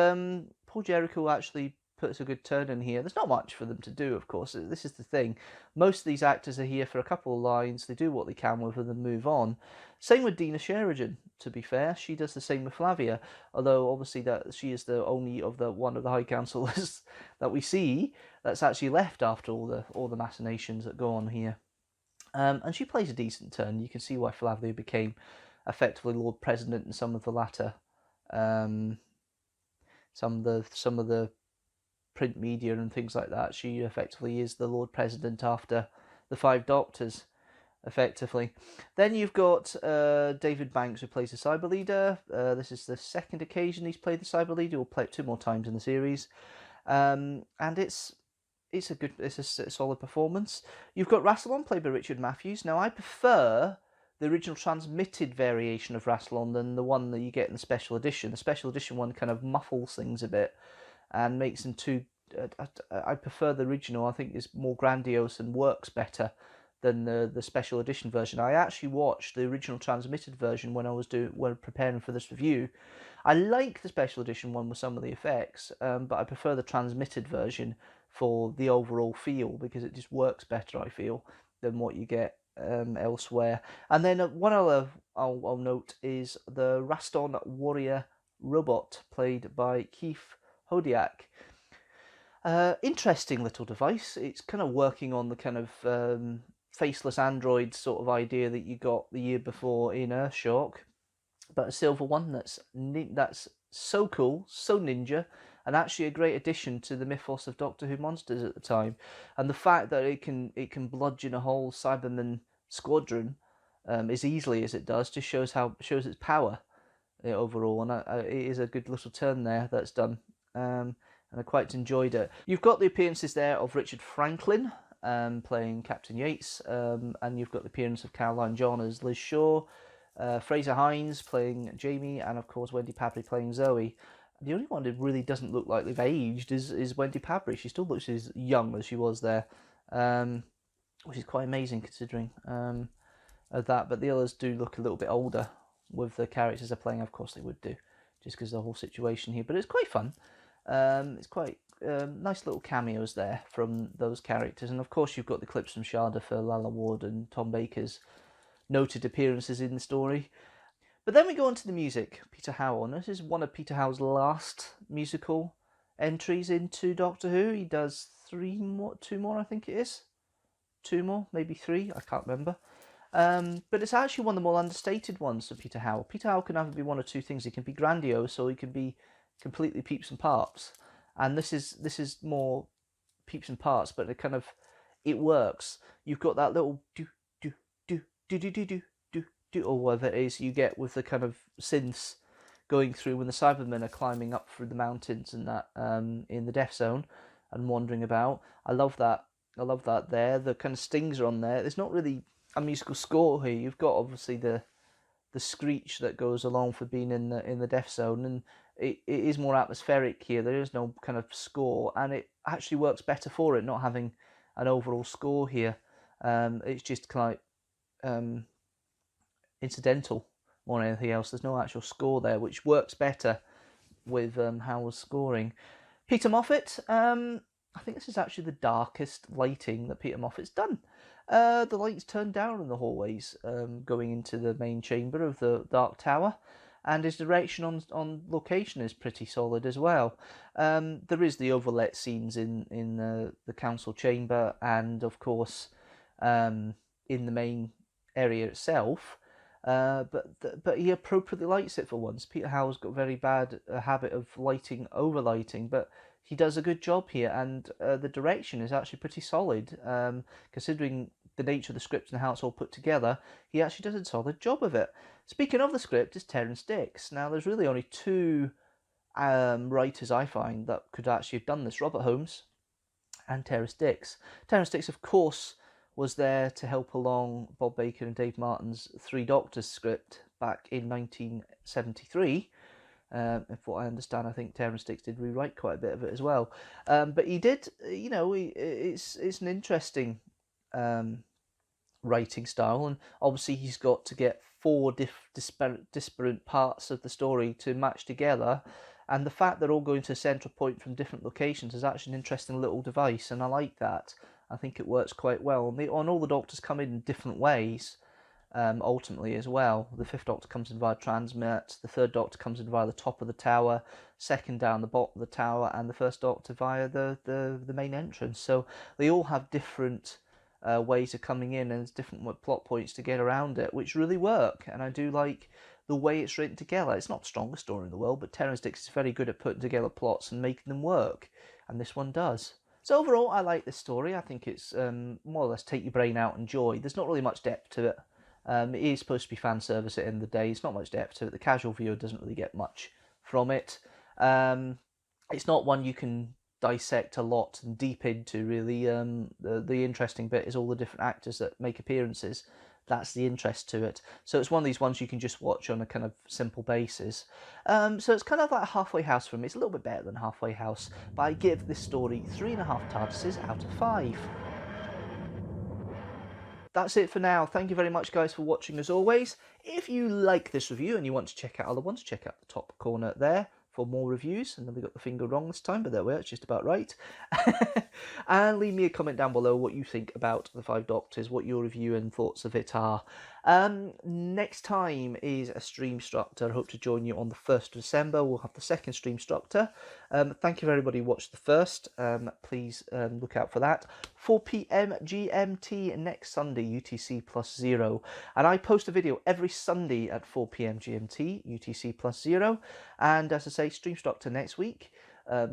Paul Jericho actually puts a good turn in here. There's not much for them to do, of course. This is the thing. Most of these actors are here for a couple of lines. They do what they can with them and move on. Same with Dina Sheridan, to be fair. She does the same with Flavia, although obviously that she is the only of the one of the High Councillors that we see that's actually left after all the machinations that go on here. And she plays a decent turn. You can see why Flavia became effectively Lord President in some of the latter some of the print media and things like that. She effectively is the Lord President after the 5 Doctors, effectively. Then you've got David Banks, who plays the Cyber Leader. This is the second occasion he's played the Cyber Leader. He'll play it 2 more times in the series, and it's a solid performance. You've got Rassilon, played by Richard Matthews. Now, I prefer the original transmitted variation of Rassilon than the one that you get in the special edition. The special edition one kind of muffles things a bit and makes them too. I prefer the original. I think it's more grandiose and works better than the special edition version. I actually watched the original transmitted version when preparing for this review. I like the special edition one with some of the effects, but I prefer the transmitted version for the overall feel, because it just works better, I feel, than what you get elsewhere. And then one other I'll note is the Raston Warrior Robot, played by Keith Hodiak. Interesting little device. It's kind of working on the kind of faceless android sort of idea that you got the year before in Earthshock. but a silver one that's so cool, so ninja, and actually a great addition to the mythos of Doctor Who monsters at the time. And the fact that it can bludgeon a whole Cyberman squadron as easily as it does just shows its power overall. And it is a good little turn there that's done. And I quite enjoyed it. You've got the appearances there of Richard Franklin playing Captain Yates, and you've got the appearance of Caroline John as Liz Shaw, Fraser Hines playing Jamie, and of course Wendy Padbury playing Zoe. The only one that really doesn't look like they've aged is Wendy Padbury. She still looks as young as she was there, which is quite amazing considering that. But the others do look a little bit older with the characters they're playing. Of course they would do, just because of the whole situation here. But it's quite fun. It's quite nice little cameos there from those characters. And of course you've got the clips from Sharda for Lalla Ward and Tom Baker's noted appearances in the story. But then we go on to the music. Peter Howe, and this is one of Peter Howe's last musical entries into Doctor Who. He does two more I think it is. 2 more, maybe 3, I can't remember. But it's actually one of the more understated ones for Peter Howe. Peter Howe can either be one or two things. He can be grandiose or he can be completely peeps and parts. And this is more peeps and parts, but it works. You've got that little do or whatever it is you get with the kind of synths going through when the Cybermen are climbing up through the mountains and that in the Death Zone and wandering about. I love that there. The kind of stings are on there. There's not really a musical score here. You've got obviously the screech that goes along for being in the Death Zone, and it is more atmospheric here. There is no kind of score, and it actually works better for it not having an overall score here. It's just kind of incidental more than anything else. There's no actual score there, which works better with Howe's scoring. Peter Moffat, I think this is actually the darkest lighting that Peter Moffat's done. The lights turned down in the hallways going into the main chamber of the Dark Tower, and his direction on location is pretty solid as well. There is the overlet scenes in the council chamber, and of course in the main area itself. But he appropriately lights it for once. Peter Howe's got a very bad habit of over lighting, but he does a good job here, and the direction is actually pretty solid. Considering the nature of the script and how it's all put together, he actually does a solid job of it. Speaking of the script, is Terrance Dicks. Now, there's really only 2 writers I find that could actually have done this: Robert Holmes and Terrance Dicks. Terrance Dicks, of course, was there to help along Bob Baker and Dave Martin's 3 Doctors script back in 1973. If what I understand, I think Terrance Dicks did rewrite quite a bit of it as well. But he did, it's an interesting writing style, and obviously he's got to get 4 disparate parts of the story to match together, and the fact they're all going to a central point from different locations is actually an interesting little device, and I like that. I think it works quite well, and all the Doctors come in different ways. Ultimately as well, the 5th Doctor comes in via transmit, the 3rd Doctor comes in via the top of the tower, 2nd down the bottom of the tower, and the 1st Doctor via the main entrance. So they all have different ways of coming in, and there's different plot points to get around it, which really work. And I do like the way it's written together. It's not the strongest story in the world, but Terrance Dicks is very good at putting together plots and making them work, and this one does. So overall, I like this story. I think it's more or less take your brain out and enjoy. There's not really much depth to it. It is supposed to be fan service at the end of the day. It's not much depth to it. The casual viewer doesn't really get much from it. It's not one you can dissect a lot and deep into, really. The interesting bit is all the different actors that make appearances. That's the interest to it. So it's one of these ones you can just watch on a kind of simple basis. So it's kind of like a halfway house for me. It's a little bit better than halfway house, but I give this story 3.5 TARDISes out of 5. That's it for now. Thank you very much, guys, for watching as always. If you like this review and you want to check out other ones, check out the top corner there for more reviews. And then we got the finger wrong this time, but there we are, it's just about right. And leave me a comment down below what you think about the 5 Doctors, what your review and thoughts of it are. Next time is a Streamstructor. I hope to join you on the 1st of December. We'll have the second Streamstructor. Thank you for everybody who watched the first. Please look out for that. 4 p.m. GMT next Sunday, UTC +0. And I post a video every Sunday at 4 p.m. GMT, UTC +0. And as I say, Streamstructor next week.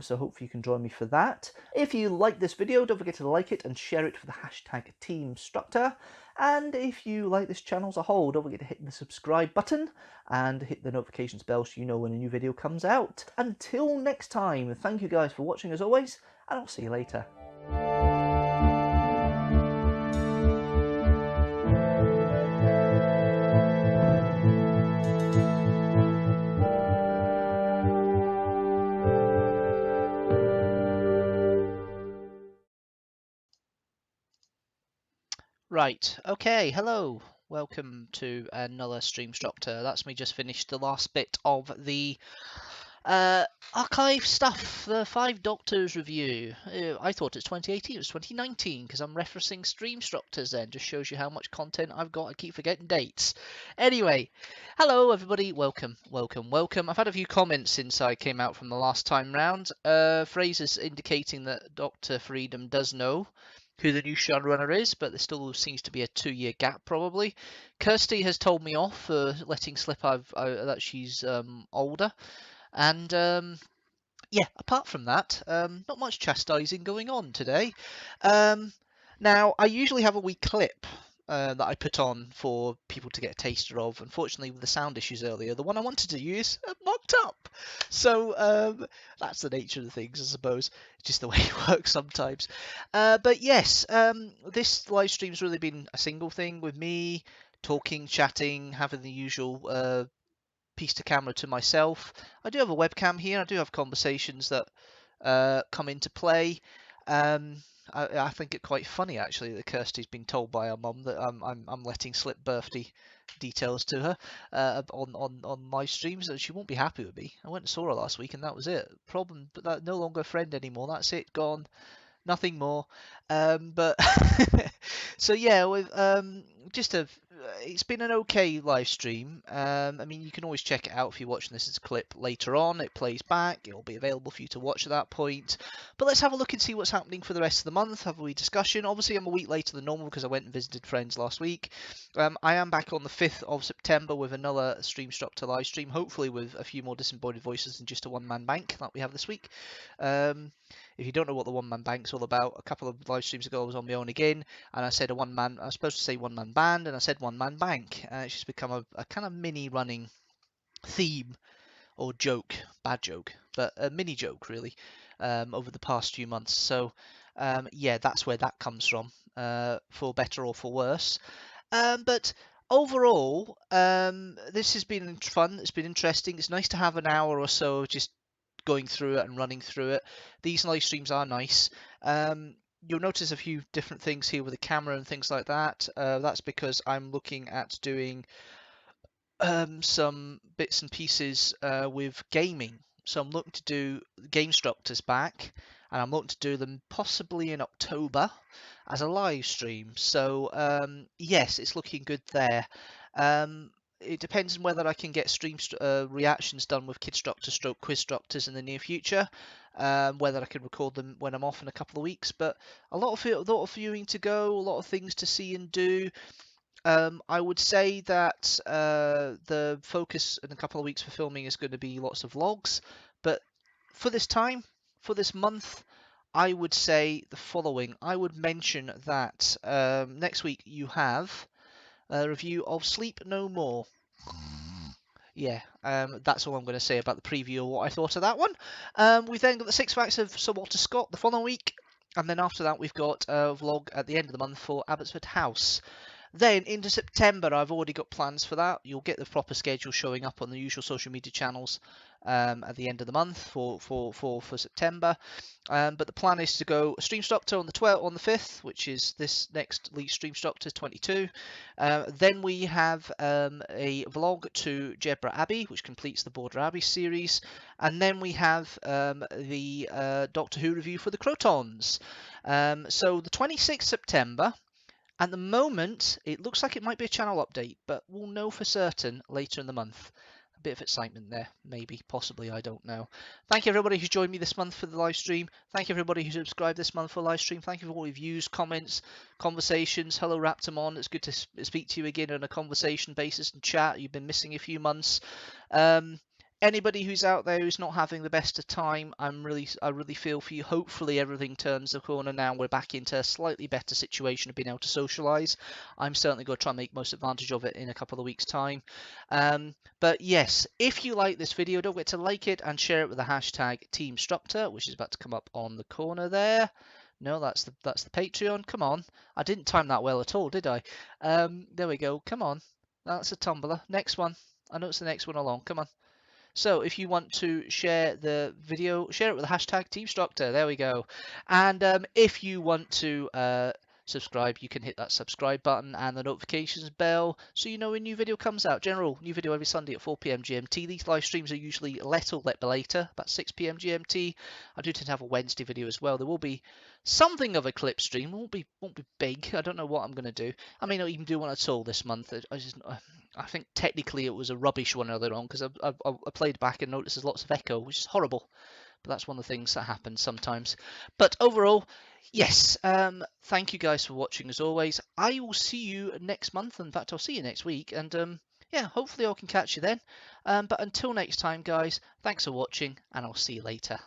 So hopefully you can join me for that. If you like this video, don't forget to like it and share it with the hashtag teamstructor. And if you like this channel as a whole, don't forget to hit the subscribe button and hit the notifications bell so you know when a new video comes out. Until next time, thank you guys for watching as always, and I'll see you later. Right, okay, hello. Welcome to another Streamstructor. That's me just finished the last bit of the archive stuff, the 5 Doctors review. I thought it's 2018, it was 2019, because I'm referencing Streamstructors then. Just shows you how much content I've got. I keep forgetting dates. Anyway, hello everybody, welcome, welcome, welcome. I've had a few comments since I came out from the last time round. Phrases indicating that Dr. Freedom does know who the new showrunner is, but there still seems to be a 2-year gap probably. Kirsty has told me off for letting slip that she's older. And yeah, apart from that, not much chastising going on today. Now, I usually have a wee clip that I put on for people to get a taster of. Unfortunately, with the sound issues earlier, the one I wanted to use knocked up. So that's the nature of the things, I suppose. It's just the way it works sometimes. But yes, this live stream's really been a single thing with me talking, chatting, having the usual piece to camera to myself. I do have a webcam here. I do have conversations that come into play. I think it quite funny actually that Kirsty's been told by her mum that I'm letting slip birthday details to her on live streams. She won't be happy with me. I went and saw her last week and that was it. Problem, but that no longer a friend anymore. That's it, gone. Nothing more. But so yeah, with it's been an okay live stream. I mean, you can always check it out if you're watching this as a clip later on. It plays back. It'll be available for you to watch at that point. But let's have a look and see what's happening for the rest of the month. Have a wee discussion. Obviously, I'm a week later than normal because I went and visited friends last week. I am back on the 5th of September with another Streamstructor live stream, hopefully with a few more disembodied voices than just a one-man bank that we have this week. If you don't know what the one-man bank's all about, a couple of live streams ago I was on my own again, and I said I was supposed to say one-man band, and I said one-man bank. It's just become a kind of mini running theme or joke, bad joke, but a mini joke really, over the past few months. So yeah, that's where that comes from, for better or for worse. But overall, this has been fun. It's been interesting. It's nice to have an hour or so of just going through it and running through it. These live streams are nice. You'll notice a few different things here with the camera and things like that. That's because I'm looking at doing some bits and pieces with gaming. So I'm looking to do Deanstructor's back, and I'm looking to do them possibly in October as a live stream. So yes, it's looking good there. It depends on whether I can get stream reactions done with Kidstructor / Quizstructors in the near future. Whether I can record them when I'm off in a couple of weeks. But a lot of viewing to go, a lot of things to see and do. I would say that the focus in a couple of weeks for filming is going to be lots of vlogs. But for this time, for this month, I would say the following. I would mention that next week you have a review of Sleep No More. Yeah, that's all I'm going to say about the preview or what I thought of that one. We've then got the 6 Facts of Sir Walter Scott the following week. And then after that, we've got a vlog at the end of the month for Abbotsford House. Then into September, I've already got plans for that. You'll get the proper schedule showing up on the usual social media channels at the end of the month for September. But the plan is to go Streamstructor on the 5th, which is this next Streamstructor 22. Then we have a vlog to Jedburgh Abbey, which completes the Border Abbey series. And then we have the Doctor Who review for the Crotons. So the 26th September, At the moment, it looks like it might be a channel update, but we'll know for certain later in the month. A bit of excitement there, maybe, possibly, I don't know. Thank you everybody who's joined me this month for the live stream. Thank you everybody who subscribed this month for the live stream. Thank you for all your views, comments, conversations. Hello Raptamon, it's good to speak to you again on a conversation basis and chat. You've been missing a few months. Anybody who's out there who's not having the best of time, I really feel for you. Hopefully everything turns the corner now. We're back into a slightly better situation of being able to socialise. I'm certainly going to try and make most advantage of it in a couple of weeks' time. But yes, if you like this video, don't forget to like it and share it with the hashtag teamstructor, which is about to come up on the corner there. No, that's the Patreon. Come on, I didn't time that well at all, did I? There we go. Come on, that's a Tumblr. Next one. I know it's the next one along. Come on. So if you want to share the video, share it with the hashtag Teamstructor. There we go. And if you want to subscribe, you can hit that subscribe button and the notifications bell so you know when a new video comes out. General new video every Sunday at 4 p.m. GMT. These live streams are usually a little bit later, about 6 p.m. GMT. I do tend to have a Wednesday video as well. There will be something of a clip stream. It won't be big. I don't know what I'm going to do. I may not even do one at all this month. I think technically it was a rubbish one earlier on because I played back and noticed there's lots of echo, which is horrible. But that's one of the things that happens sometimes. But overall, yes, thank you guys for watching as always. I will see you next month. In fact, I'll see you next week. And yeah, hopefully I can catch you then. But until next time, guys, thanks for watching and I'll see you later.